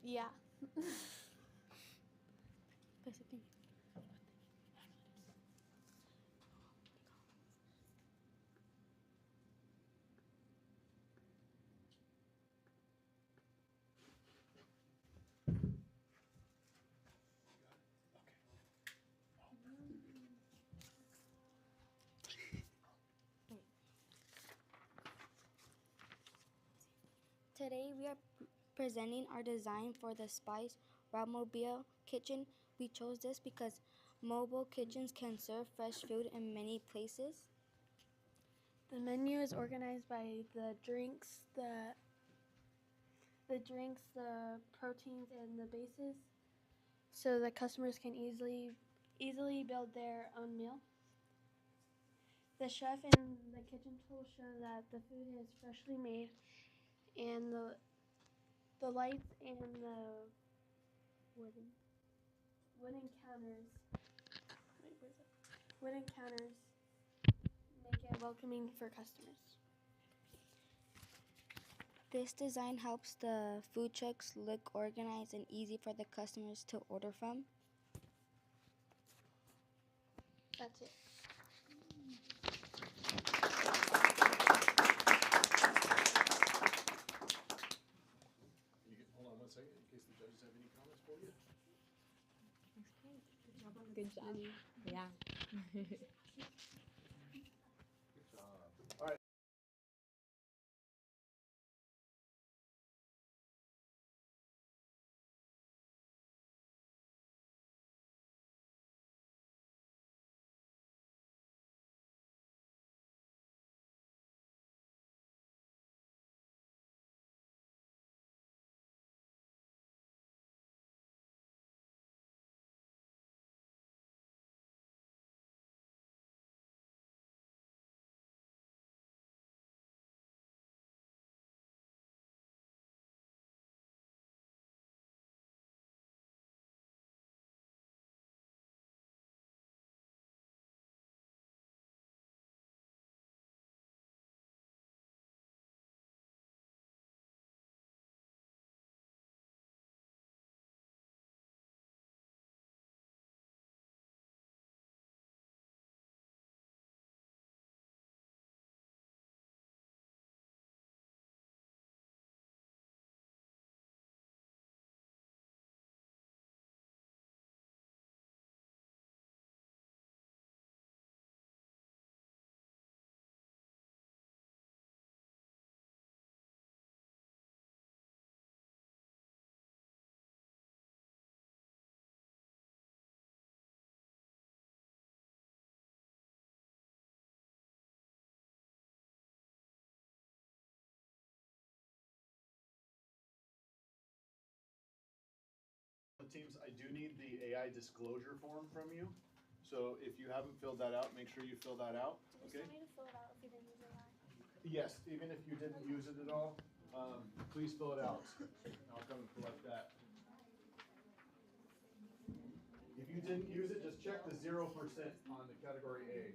yeah. Today we are presenting our design for the Spice Mobile Kitchen. We chose this because mobile kitchens can serve fresh food in many places. The menu is organized by the drinks, the proteins, and the bases, so the customers can easily build their own meal. The chef and the kitchen tools show that the food is freshly made, and the lights and the wooden counters. Wait, where's it? Wooden counters make it welcoming for customers. This design helps the food trucks look organized and easy for the customers to order from. That's it. Hold on one second in case the judges have any comments for you. Good job. Yeah. Good job. All right. Teams, I do need the AI disclosure form from you. So if you haven't filled that out, make sure you fill that out. Okay? Need to fill it out if you didn't use AI. Yes, even if you didn't use it at all, please fill it out. I'll come and collect that. If you didn't use it, just check the 0% on the category A.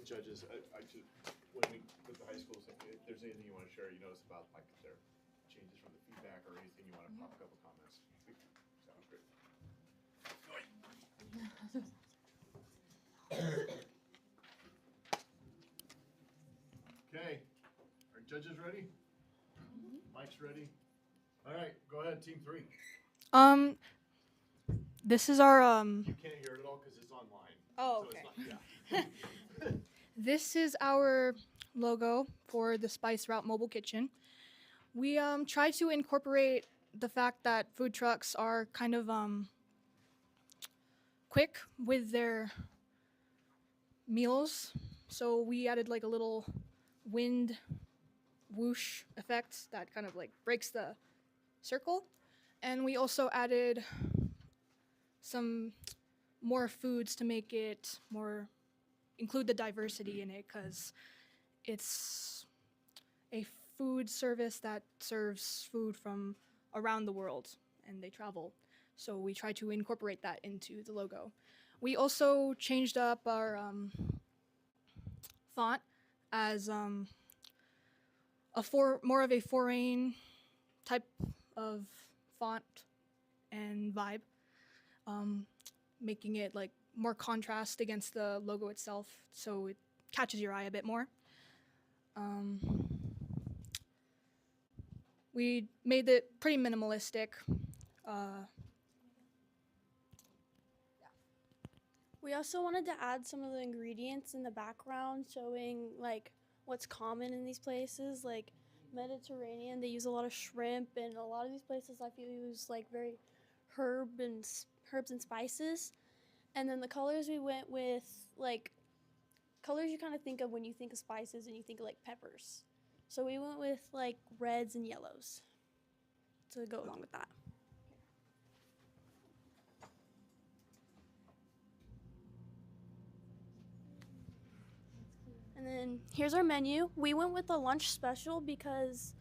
judges, I just, when we, with the high schools, if there's anything you want to share, you notice about like their changes from the feedback or anything you want to pop a couple comments. Sounds great. Okay, are judges ready? Mike's ready? All right, go ahead, team 3. This is our You can't hear it at all because it's online. Oh, so okay. It's not, yeah. This is our logo for the Spice Route Mobile Kitchen. We try to incorporate the fact that food trucks are kind of quick with their meals. So we added like a little wind whoosh effect that kind of like breaks the circle. And we also added some more foods to make it more, include the diversity in it, because it's a food service that serves food from around the world and they travel. So we try to incorporate that into the logo. We also changed up our font as more of a foreign type of font and vibe, making it like more contrast against the logo itself, so it catches your eye a bit more. We made it pretty minimalistic. We also wanted to add some of the ingredients in the background, showing like what's common in these places, like Mediterranean. They use a lot of shrimp, and a lot of these places I feel use like very herbs and spices. And then the colors we went with, like colors you kind of think of when you think of spices and you think of like peppers. So we went with like reds and yellows to go along with that. And then here's our menu. We went with a lunch special because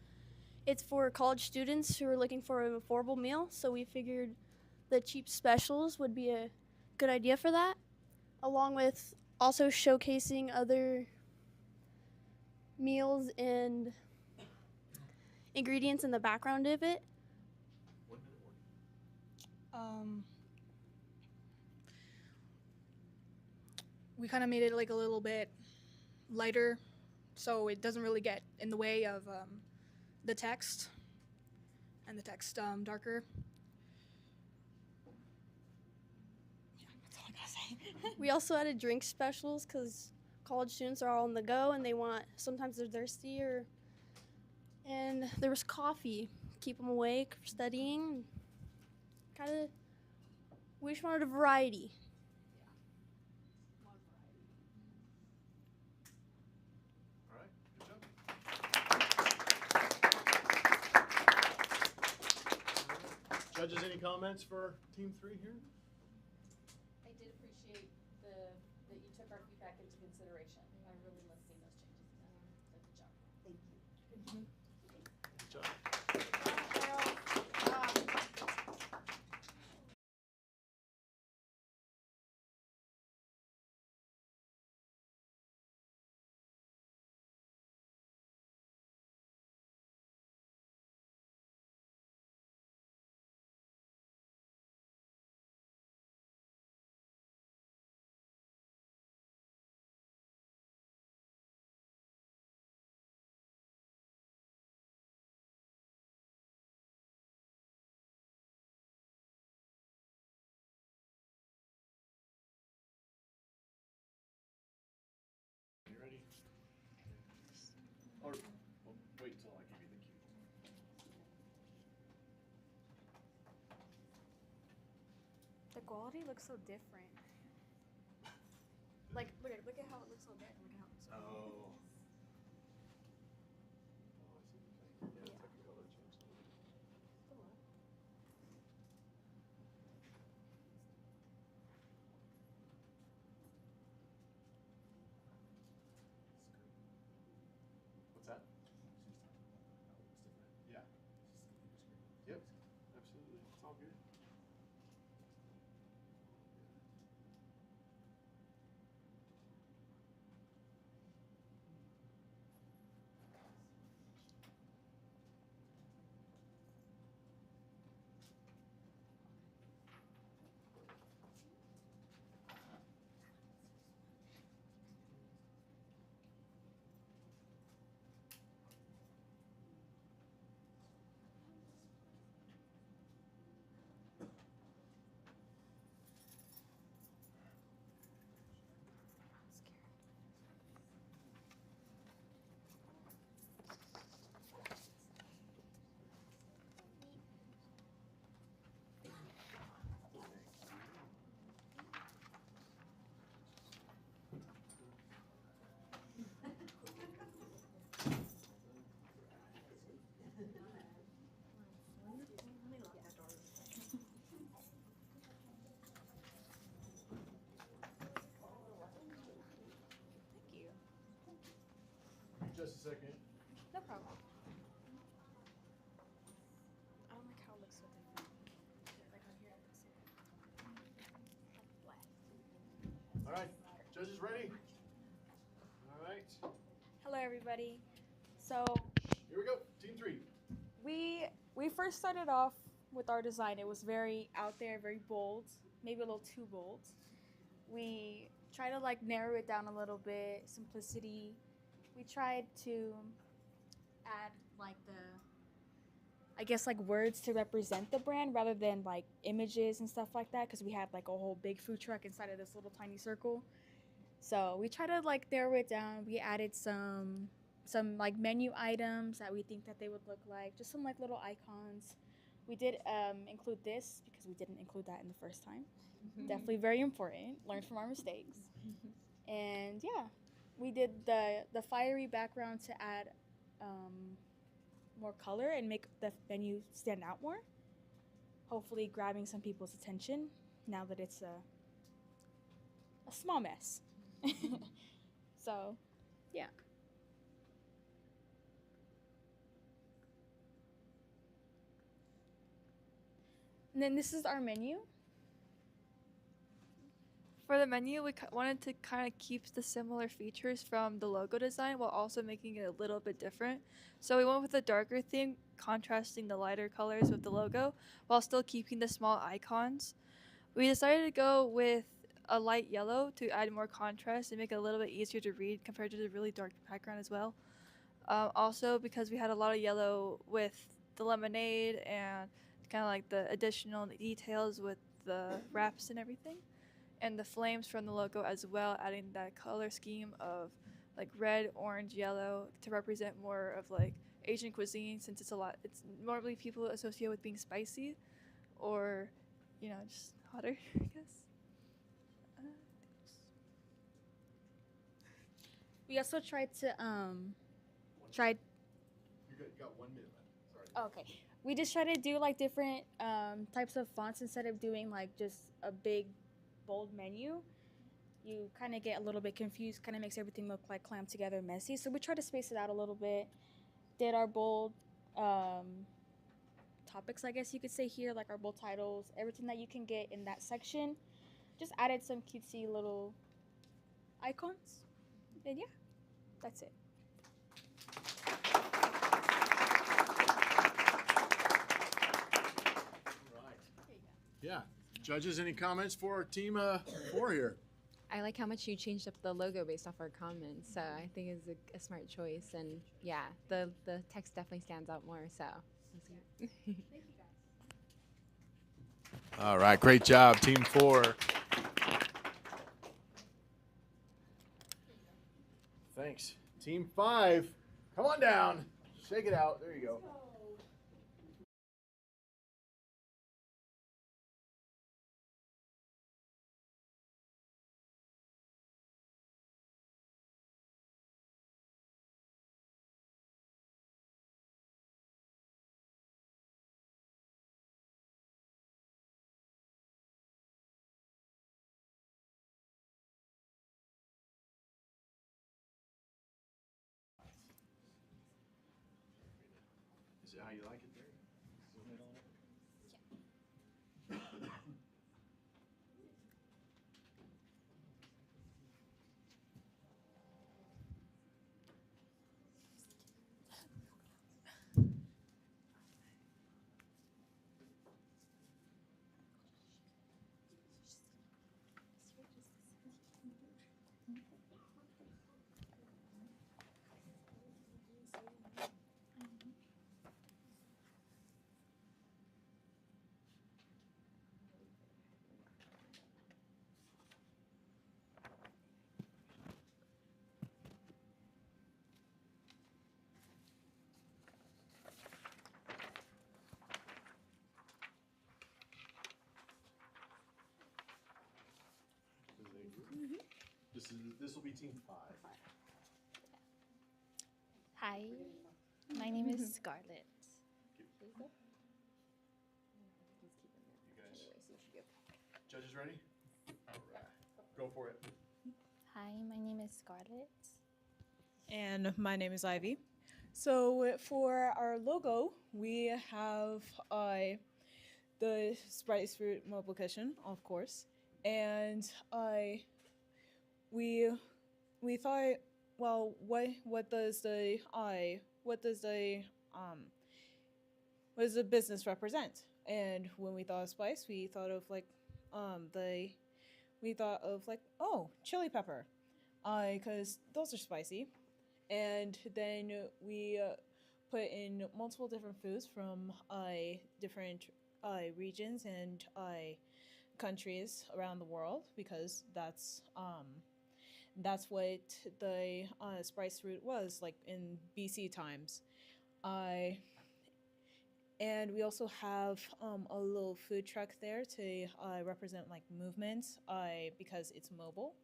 it's for college students who are looking for an affordable meal. So we figured the cheap specials would be a good idea for that, along with also showcasing other meals and ingredients in the background of it. 1 minute warning. We kind of made it like a little bit lighter, so it doesn't really get in the way of the text, and the text darker. Yeah, that's all I gotta say. We also added drink specials because college students are all on the go and sometimes they're thirsty, and there was coffee, keep them awake for studying. We just wanted a variety. All right, good job. Judges, any comments for team 3 here? I did appreciate that you took our feedback into consideration. I really love seeing those changes. So good job. Thank you. Good job. You ready? Or wait till I give you the cue. The quality looks so different. Like, look at how it looks on there. Look at how it looks on there. Oh. Oh, I see what you're saying. Yeah, it's like a color change. What's that? Yeah. Yep, absolutely. It's all good. second. No problem. I don't like how it looks so different. Like on here, it looks so black. All right, judges ready? All right, Hello, everybody. So here we go. Team 3. we first started off with our design. It was very out there, very bold, maybe a little too bold. We tried to like narrow it down a little bit, simplicity. We tried to add like I guess like words to represent the brand rather than like images and stuff like that because we had like a whole big food truck inside of this little tiny circle. So we try to like narrow it down. We added some like menu items that we think that they would look like, just some like little icons. We did include this because we didn't include that in the first time. Definitely very important. Learn from our mistakes. And yeah, we did the fiery background to add more color and make the menu stand out more. Hopefully grabbing some people's attention now that it's a small mess. So, yeah. And then this is our menu. For the menu, we wanted to kind of keep the similar features from the logo design while also making it a little bit different. So we went with a darker theme, contrasting the lighter colors with the logo while still keeping the small icons. We decided to go with a light yellow to add more contrast and make it a little bit easier to read compared to the really dark background as well. Also, because we had a lot of yellow with the lemonade and kind of like the additional details with the wraps and everything. And the flames from the logo as well, adding that color scheme of like red, orange, yellow to represent more of like Asian cuisine since it's normally people associate with being spicy or, you know, just hotter, I guess. We also tried to You got 1 minute left. Sorry. Okay. We just try to do like different types of fonts instead of doing like just a big bold menu. You kind of get a little bit confused, kind of makes everything look like clamped together and messy. So we try to space it out a little bit. Did our bold topics, I guess you could say here, like our bold titles, everything that you can get in that section. Just added some cutesy little icons. And yeah, that's it. Yeah. Judges, any comments for our team 4 here? I like how much you changed up the logo based off our comments, so I think it's a smart choice. And yeah, the text definitely stands out more. So. Thank you guys. All right, great job, Team 4. Thanks. Team 5, come on down. Shake it out. There you go. Is it how you like it there? This will be Team 5. Hi, my name is Scarlett. You guys, judges ready? All right, go for it. Hi, my name is Scarlett. And my name is Ivy. So for our logo, we have the Sprite Fruit mobile kitchen, of course, and we we thought, well, what does the um what does the business represent? And when we thought of spice, we thought of like the we thought of like, oh, chili pepper, because those are spicy. And then we put in multiple different foods from different regions and countries around the world, because that's what the spice route was like in BC times. I And we also have a little food truck there to represent like movements, because it's mobile.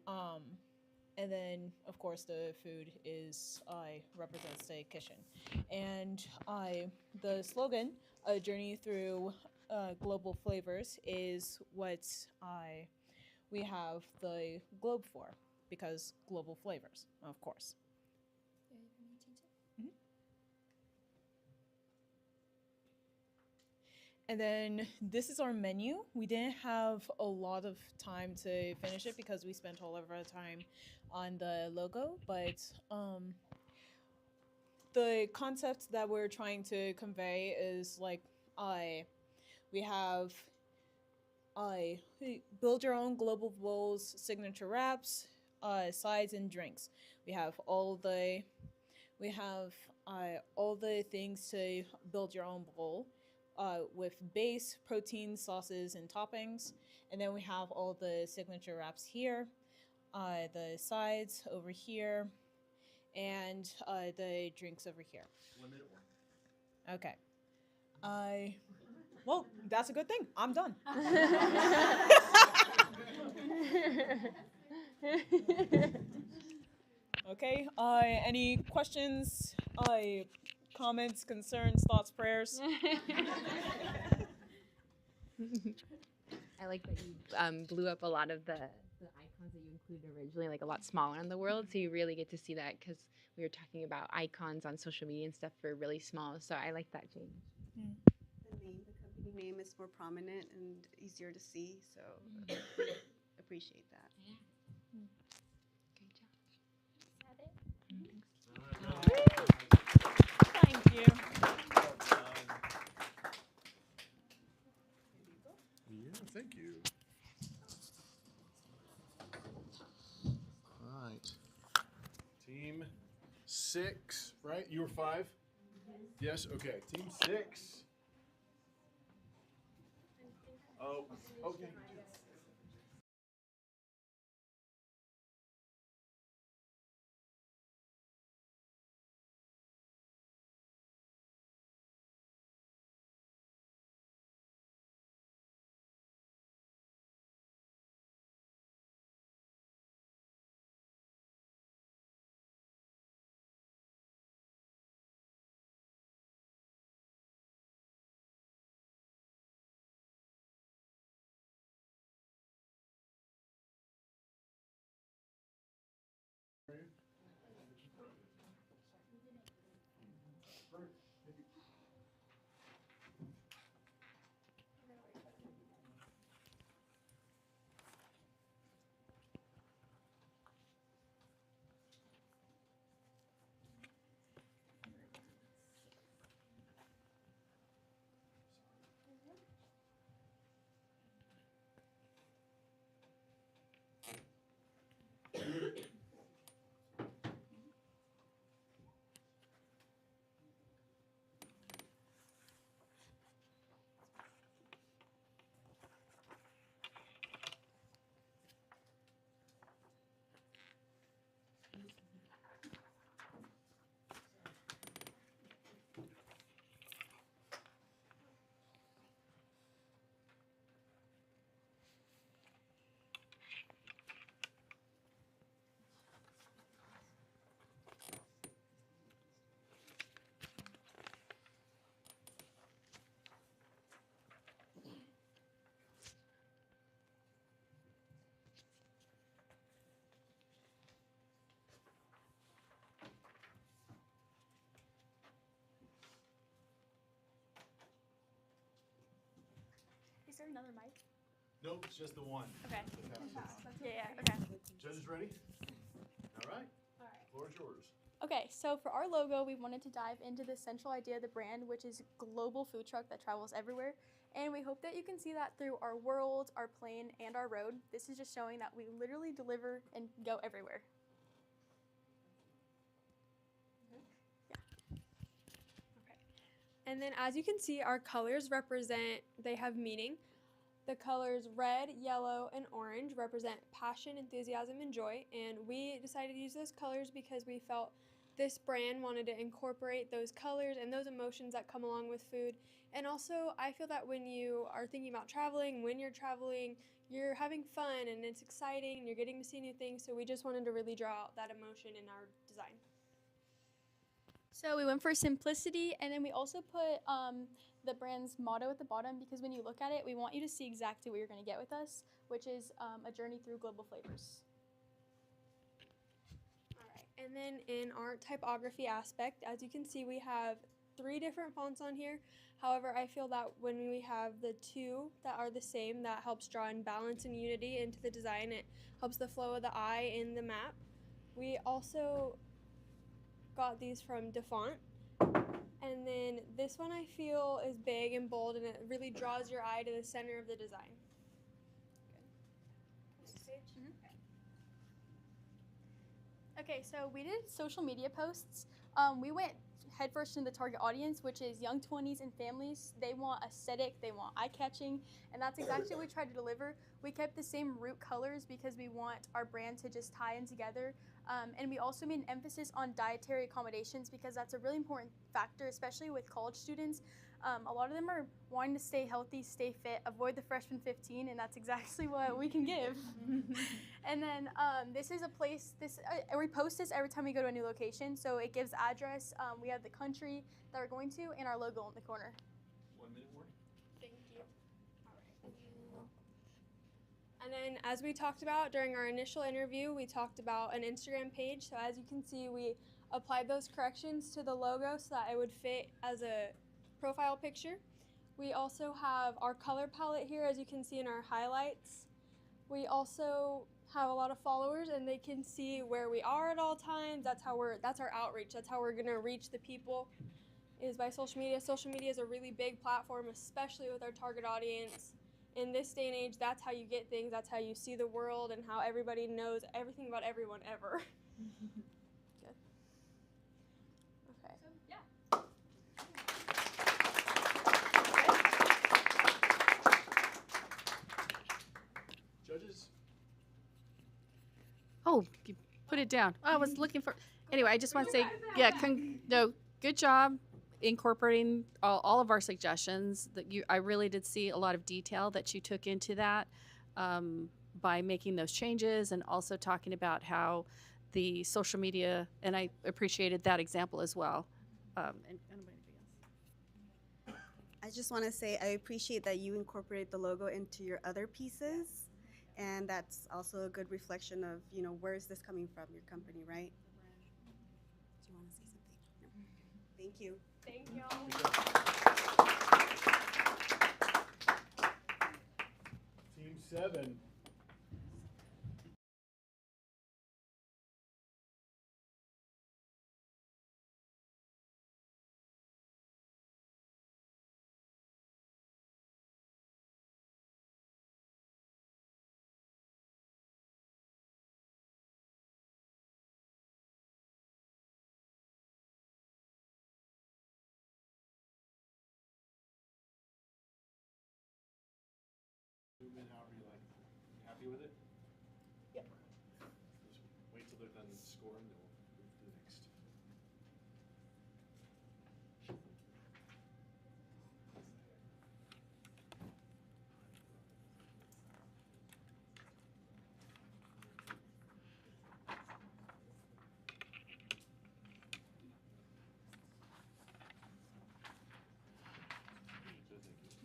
Um, and then, of course, the food is represents the kitchen. And the slogan, "A Journey Through Global Flavors," is what we have the globe for, because global flavors, of course. Mhm. And then this is our menu. We didn't have a lot of time to finish it because we spent all of our time on the logo, but the concept that we're trying to convey is like, we have build your own global bowls, signature wraps, sides, and drinks. We have all the things to build your own bowl, with base, protein, sauces, and toppings. And then we have all the signature wraps here, the sides over here, and the drinks over here. Limited one. Okay. Well, that's a good thing. I'm done. Okay. Any questions? Comments, concerns, thoughts, prayers? I like that you blew up a lot of the icons that you included originally, like a lot smaller in the world. So you really get to see that, because we were talking about icons on social media and stuff for really small. So I like that change. The company name is more prominent and easier to see, so appreciate that. Thank you. Yeah, thank you. All right. Team 6, right? You were 5? Yes, okay. Team 6. Oh, okay. there another mic? Nope, it's just the one. Okay. That passes. Yeah, okay. Judges ready? All right. All right. Floor is yours. Okay, so for our logo, we wanted to dive into the central idea of the brand, which is global food truck that travels everywhere. And we hope that you can see that through our world, our plane, and our road. This is just showing that we literally deliver and go everywhere. And then as you can see, our colors represent, they have meaning. The colors red, yellow, and orange represent passion, enthusiasm, and joy. And we decided to use those colors because we felt this brand wanted to incorporate those colors and those emotions that come along with food. And also, I feel that when you are thinking about traveling, when you're traveling, you're having fun and it's exciting and you're getting to see new things. So we just wanted to really draw out that emotion in our design. So we went for simplicity, and then we also put the brand's motto at the bottom because when you look at it, we want you to see exactly what you're going to get with us, which is a journey through global flavors. And then in our typography aspect, as you can see, we have 3 different fonts on here. However, I feel that when we have the 2 that are the same, that helps draw in balance and unity into the design. It helps the flow of the eye in the map. We also got these from DeFont. And then this one I feel is big and bold, and it really draws your eye to the center of the design. Next page. Okay, so we did social media posts. We went headfirst into the target audience, which is young 20s and families. They want aesthetic, they want eye-catching, and that's exactly what we tried to deliver. We kept the same root colors because we want our brand to just tie in together. And we also made an emphasis on dietary accommodations because that's a really important factor, especially with college students. A lot of them are wanting to stay healthy, stay fit, avoid the freshman 15, and that's exactly what we can give. And then this is a place, we post this every time we go to a new location, so it gives address. We have the country that we're going to and our logo in the corner. 1 minute warning. Thank you. And then as we talked about during our initial interview, we talked about an Instagram page. So as you can see, we applied those corrections to the logo so that it would fit as a profile picture. We also have our color palette here, as you can see in our highlights. We also have a lot of followers, and they can see where we are at all times. That's our outreach. That's how we're gonna reach the people, is by social media. Social media is a really big platform, especially with our target audience. In this day and age, that's how you get things. That's how you see the world and how everybody knows everything about everyone ever. Good. Okay. So, yeah. Judges? Oh, you put it down. Oh, I was looking for. Anyway, I just want to say, yeah, no, good job incorporating all of our suggestions. I really did see a lot of detail that you took into that by making those changes, and also talking about how the social media, and I appreciated that example as well. And anybody else? I just want to say I appreciate that you incorporate the logo into your other pieces, and that's also a good reflection of, you know, where is this coming from, your company, right? Do you want to say something? No. Thank you. Thank y'all. Team 7. Zoom in however you like. You happy with it? Yep. Just wait till they're done scoring, then we'll move to the next.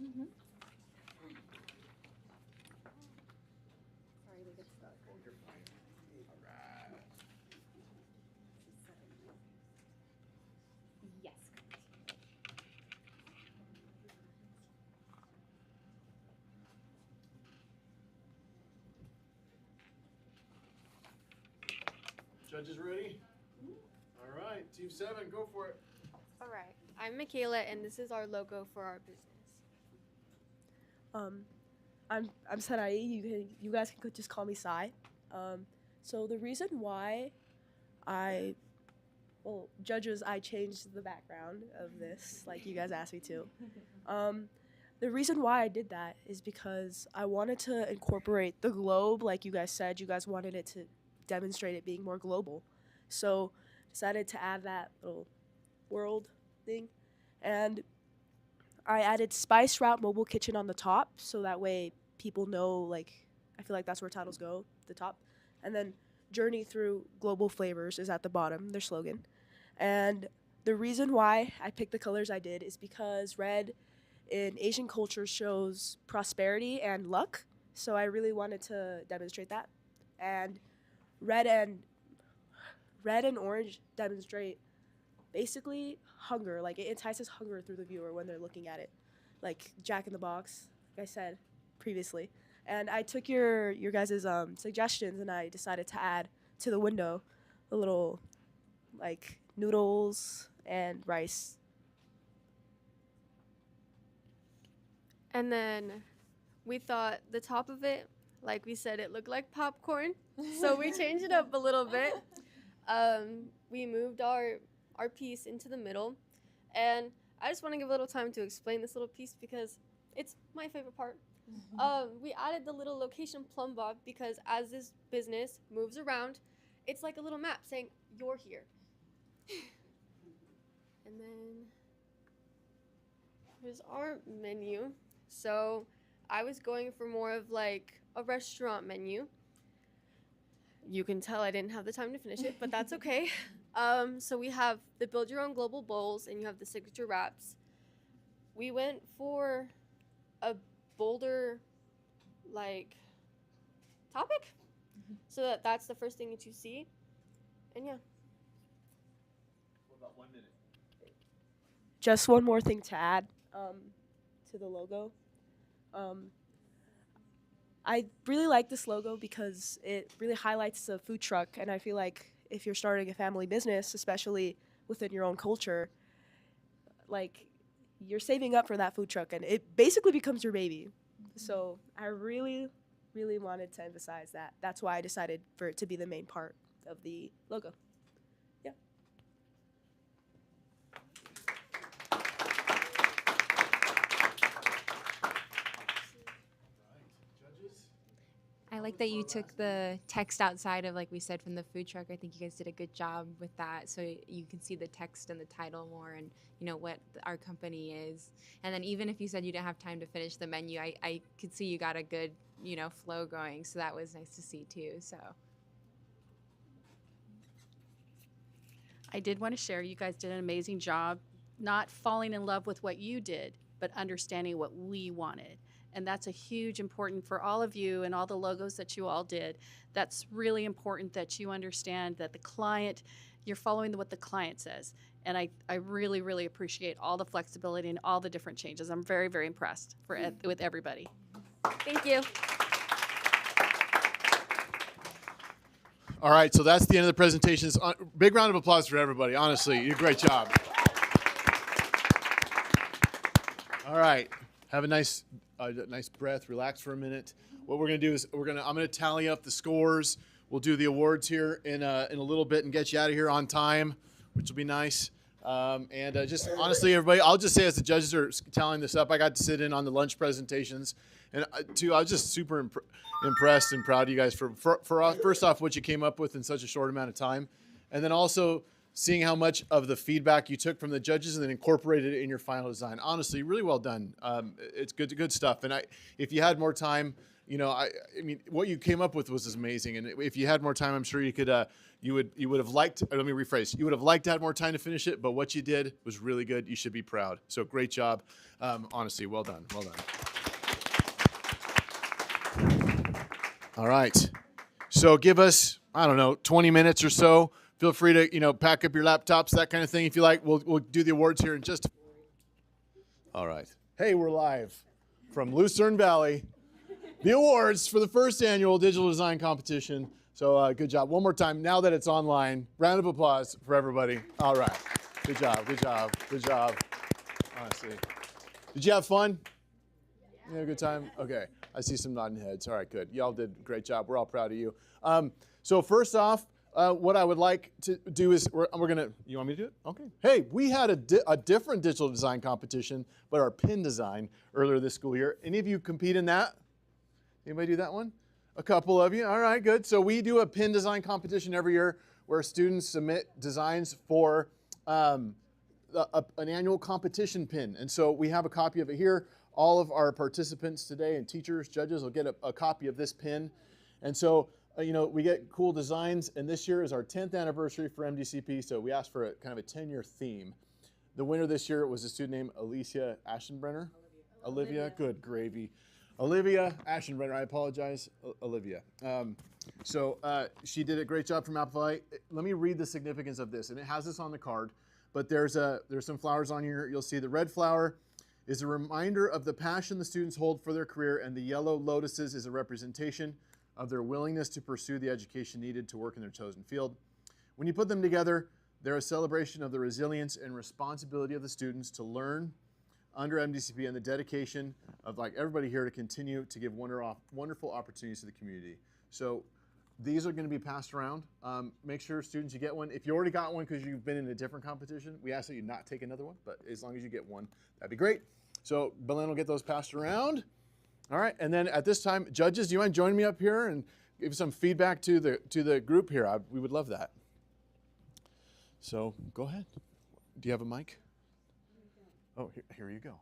Mm-hmm. Sorry to get stuck. Oh, you're fine. All right. Yes. Judges ready? All right, Team 7, go for it. All right, I'm Michaela, and this is our logo for our business. I'm Sarai. You guys can just call me Sai. So the reason why judges, I changed the background of this, like you guys asked me to. The reason why I did that is because I wanted to incorporate the globe, like you guys said. You guys wanted it to demonstrate it being more global. So decided to add that little world thing. And I added Spice Route Mobile Kitchen on the top, so that way people know, like, I feel like that's where titles go, the top. And then Journey Through Global Flavors is at the bottom, their slogan. And the reason why I picked the colors I did is because red in Asian culture shows prosperity and luck, so I really wanted to demonstrate that. And red and orange demonstrate basically hunger, like it entices hunger through the viewer when they're looking at it, like Jack in the Box, like I said previously. And I took your guys' suggestions, and I decided to add to the window a little like noodles and rice. And then we thought the top of it, like we said, it looked like popcorn, so we changed it up a little bit. We moved our piece into the middle, and I just want to give a little time to explain this little piece because it's my favorite part. We added the little location plumb bob because as this business moves around, it's like a little map saying, you're here. And then here's our menu. So I was going for more of like a restaurant menu. You can tell I didn't have the time to finish it, but that's okay. So we have the build your own global bowls, and you have the signature wraps. We went for a bolder like topic, so that's the first thing that you see. And yeah. What about 1 minute? Just one more thing to add to the logo. I really like this logo because it really highlights the food truck, and I feel like if you're starting a family business, especially within your own culture, like you're saving up for that food truck, and it basically becomes your baby. So I really, really wanted to emphasize that. That's why I decided for it to be the main part of the logo. Yeah. I like that you took the text outside of, like we said, from the food truck. I think you guys did a good job with that, so you can see the text and the title more, and you know what our company is. And then even if you said you didn't have time to finish the menu, I could see you got a good, you know, flow going, so that was nice to see too. So I did want to share, you guys did an amazing job not falling in love with what you did, but understanding what we wanted. And that's a huge important for all of you and all the logos that you all did. That's really important that you understand that the client, you're following what the client says. And I really, really appreciate all the flexibility and all the different changes. I'm very, very impressed with everybody. Thank you. All right, so that's the end of the presentations. Big round of applause for everybody. Honestly, you did a great job. All right, have a nice breath, relax for a minute. What we're gonna do is I'm gonna tally up the scores. We'll do the awards here in a little bit and get you out of here on time, which will be nice. Just honestly, everybody, I'll just say as the judges are tallying this up, I got to sit in on the lunch presentations, and I was just super impressed and proud of you guys for first off what you came up with in such a short amount of time, and then also seeing how much of the feedback you took from the judges and then incorporated it in your final design. Honestly, really well done. It's good stuff. And if you had more time, you know, I mean, what you came up with was amazing. And if you had more time, I'm sure you could, you would have liked. Let me rephrase. You would have liked to have more time to finish it, but what you did was really good. You should be proud. So great job. Honestly, well done. Well done. All right. So give us, I don't know, 20 minutes or so. Feel free to, you know, pack up your laptops, that kind of thing. If you like, we'll do the awards here in just. All right. Hey, we're live from Lucerne Valley. The awards for the first annual digital design competition. So good job. One more time, now that it's online, round of applause for everybody. All right. Good job, good job, good job. Honestly. Did you have fun? You had a good time? Okay. I see some nodding heads. All right, good. Y'all did a great job. We're all proud of you. So first off, what I would like to do is, we're going to, you want me to do it? Okay. Hey, we had a different digital design competition, but our pin design earlier this school year. Any of you compete in that? Anybody do that one? A couple of you. All right, good. So we do a pin design competition every year where students submit designs for an annual competition pin. And so we have a copy of it here. All of our participants today and teachers, judges will get a copy of this pin. And so, we get cool designs. And this year is our 10th anniversary for MDCP. So we asked for a kind of a 10-year theme. The winner this year was a student named Alicia Aschenbrenner. Olivia. Good gravy. Olivia Aschenbrenner, I apologize, Olivia. She did a great job from Apple Valley. Let me read the significance of this, and it has this on the card, but there's some flowers on here. You'll see the red flower is a reminder of the passion the students hold for their career, and the yellow lotuses is a representation of their willingness to pursue the education needed to work in their chosen field. When you put them together, they're a celebration of the resilience and responsibility of the students to learn under MDCP and the dedication of everybody here to continue to give wonderful opportunities to the community. So these are going to be passed around. Make sure, students, you get one. If you already got one because you've been in a different competition, we ask that you not take another one, but as long as you get one, that'd be great. So Belen will get those passed around. All right, and then at this time, judges, do you mind joining me up here and give some feedback to the group here? We would love that. So go ahead. Do you have a mic? Oh, here you go.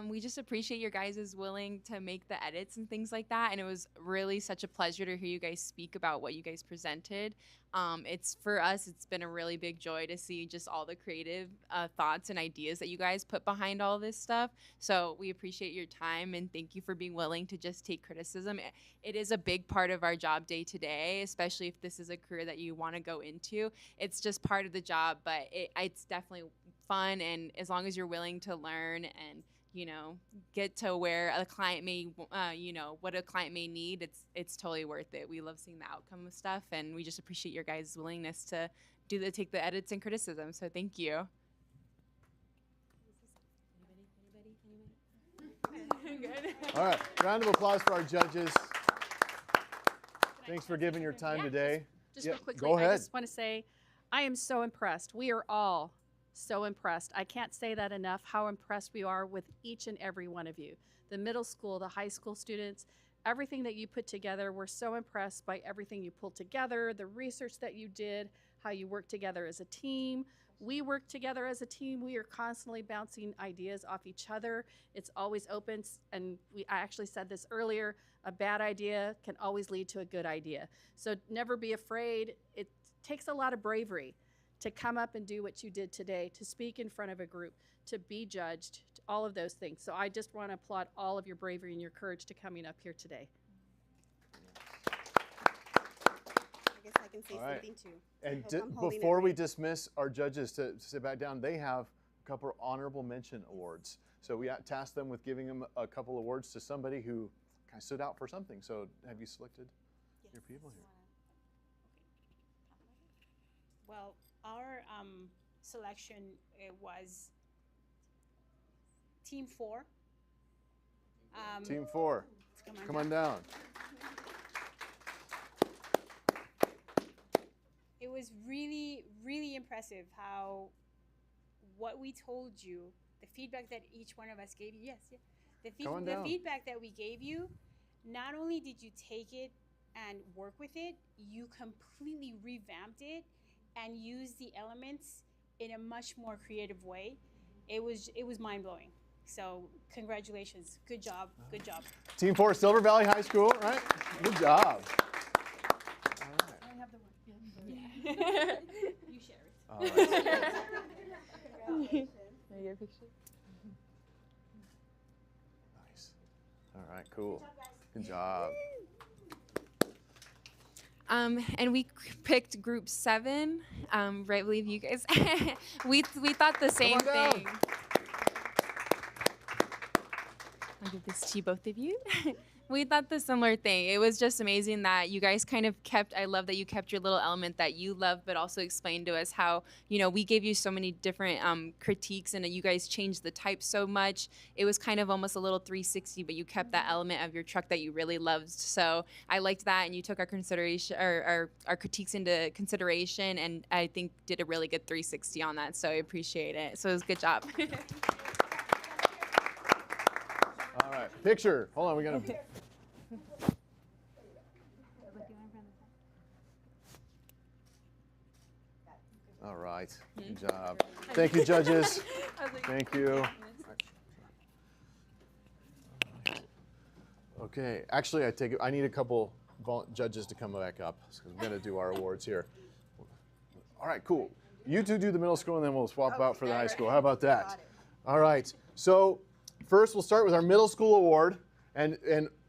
We just appreciate your guys' willing to make the edits and things like that. And it was really such a pleasure to hear you guys speak about what you guys presented. For us, it's been a really big joy to see just all the creative thoughts and ideas that you guys put behind all this stuff. So we appreciate your time and thank you for being willing to just take criticism. It is a big part of our job day to day, especially if this is a career that you want to go into. It's just part of the job, but it's definitely fun. And as long as you're willing to learn and get to where a client may, what a client may need, it's totally worth it. We love seeing the outcome of stuff, and we just appreciate your guys' willingness to take the edits and criticism. So thank you. Good. All right, round of applause for our judges. Thanks for giving your time today. Just real quickly, go ahead. I just want to say, I am so impressed. We are all so impressed. I can't say that enough, how impressed we are with each and every one of you. The middle school, the high school students, everything that you put together, we're so impressed by everything you pulled together, the research that you did, how you work together as a team. We work together as a team. We are constantly bouncing ideas off each other. It's always open, and I actually said this earlier, a bad idea can always lead to a good idea. So never be afraid. It takes a lot of bravery to come up and do what you did today, to speak in front of a group, to be judged, all of those things. So I just want to applaud all of your bravery and your courage to coming up here today. I guess I can say something too. And before we dismiss our judges to sit back down, they have a couple of honorable mention awards. So we tasked them with giving them a couple awards to somebody who kind of stood out for something. So have you selected your people here? Well, our selection, it was Team 4. Team 4, come on down. It was really, really impressive how what we told you, the feedback that each one of us gave you, the feedback that we gave you, not only did you take it and work with it, you completely revamped it and use the elements in a much more creative way. It was mind-blowing. So congratulations, good job, good job. Team 4, Silver Valley High School, right? Good job. I have the one. You share it. All right. Can I get a picture? Nice. All right, cool. Good job. And we picked group 7, right? I believe you guys. we thought the same thing. I'll give this to both of you. We thought the similar thing. It was just amazing that you guys kind of kept, I love that you kept your little element that you love, but also explained to us how, you know, we gave you so many different critiques and you guys changed the type so much. It was kind of almost a little 360, but you kept that element of your truck that you really loved. So I liked that, and you took our consideration, our critiques into consideration, and I think did a really good 360 on that. So I appreciate it. So it was a good job. All right, picture. Hold on, we got to. All right, good job. Thank you, judges. Thank you. Okay, actually, I need a couple judges to come back up because we're going to do our awards here. All right, cool. You two do the middle school, and then we'll swap out for the high school. How about that? All right. So first, we'll start with our middle school award, and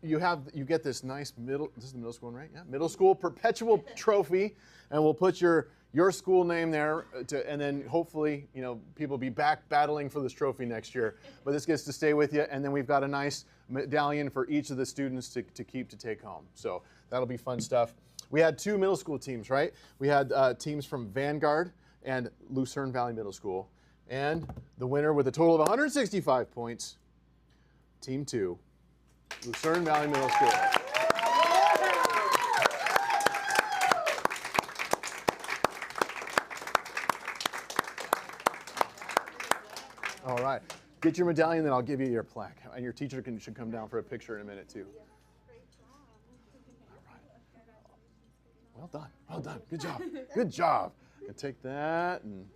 you get this nice middle. This is the middle school one, right? Yeah. Middle school perpetual trophy, and we'll put your school name there, and then hopefully, you know, people will be back battling for this trophy next year. But this gets to stay with you, and then we've got a nice medallion for each of the students to take home. So that'll be fun stuff. We had 2 middle school teams, right? We had teams from Vanguard and Lucerne Valley Middle School. And the winner with a total of 165 points, Team 2, Lucerne Valley Middle School. All right. Get your medallion, then I'll give you your plaque. And your teacher should come down for a picture in a minute, too. Well done. Well done. Good job. Good job. And take that and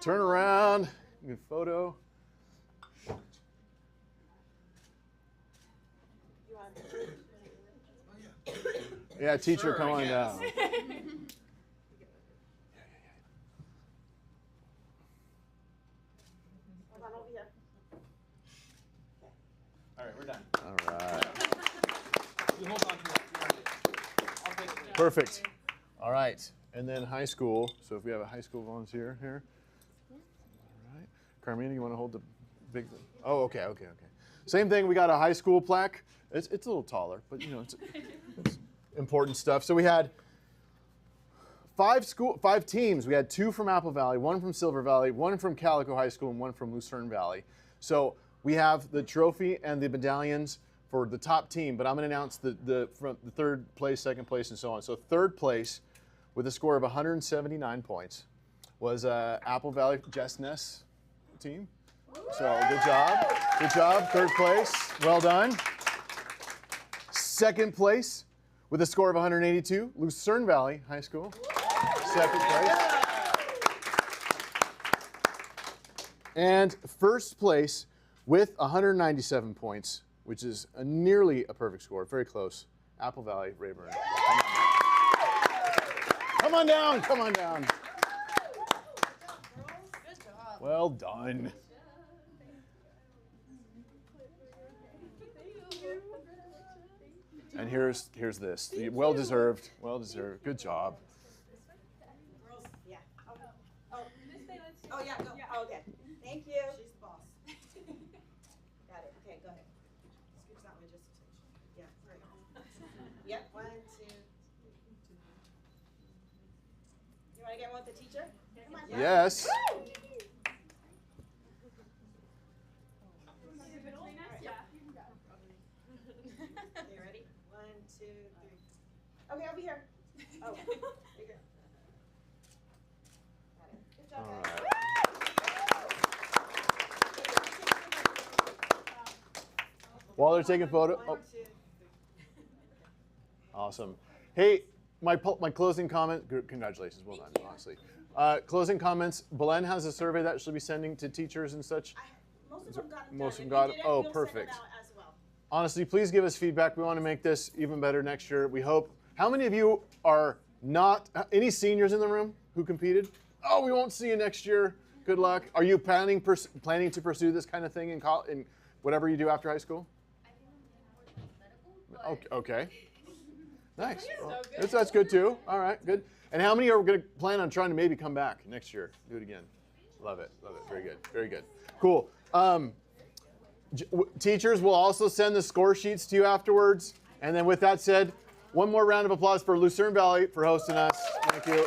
turn around. Good photo. Yeah, teacher, come on down. All right, we're done. All right. You hold on to that. I'll take it. Perfect. All right, and then high school. So if we have a high school volunteer here. All right. Carmina, you want to hold the big thing? Oh, okay. Same thing, we got a high school plaque. It's a little taller, but you know, it's important stuff. So we had 5 teams. We had 2 from Apple Valley, 1 from Silver Valley, 1 from Calico High School, and 1 from Lucerne Valley. So we have the trophy and the medallions for the top team, but I'm going to announce the 3rd place, 2nd place, and so on. So 3rd place with a score of 179 points was Apple Valley Jess Ness team. So good job. Good job. 3rd place. Well done. 2nd place with a score of 182, Lucerne Valley High School. 2nd place. And 1st place with 197 points, which is nearly a perfect score, very close, Apple Valley Rayburn. Come on down, come on down. Well done. And here's this. Well deserved. Good job. Girls, yeah. Oh yeah, go. Oh, okay. Thank you. She's the boss. Got it. Okay, go ahead. Scooch that way just a touch. Yeah, right. Yep. 1, 2. You want to get one with the teacher? Come on. Yes. Woo! Okay, ready? 1, 2, 3. Okay, over here. Oh, bigger. Got it. Good job, guys. While they're taking photo. Oh. Awesome. Hey, my closing comment. Congratulations, well done, honestly. Closing comments. Belen has a survey that she'll be sending to teachers and such. Most of them got it. Oh, perfect. Honestly, please give us feedback. We want to make this even better next year. We hope. How many of you are not, any seniors in the room who competed? Oh, we won't see you next year. Good luck. Are you planning to pursue this kind of thing in whatever you do after high school? Okay. Nice. Well, that's good too. All right, good. And how many are going to plan on trying to maybe come back next year? Do it again. Love it. Very good. Cool. Teachers will also send the score sheets to you afterwards. And then with that said, one more round of applause for Lucerne Valley for hosting us. Thank you.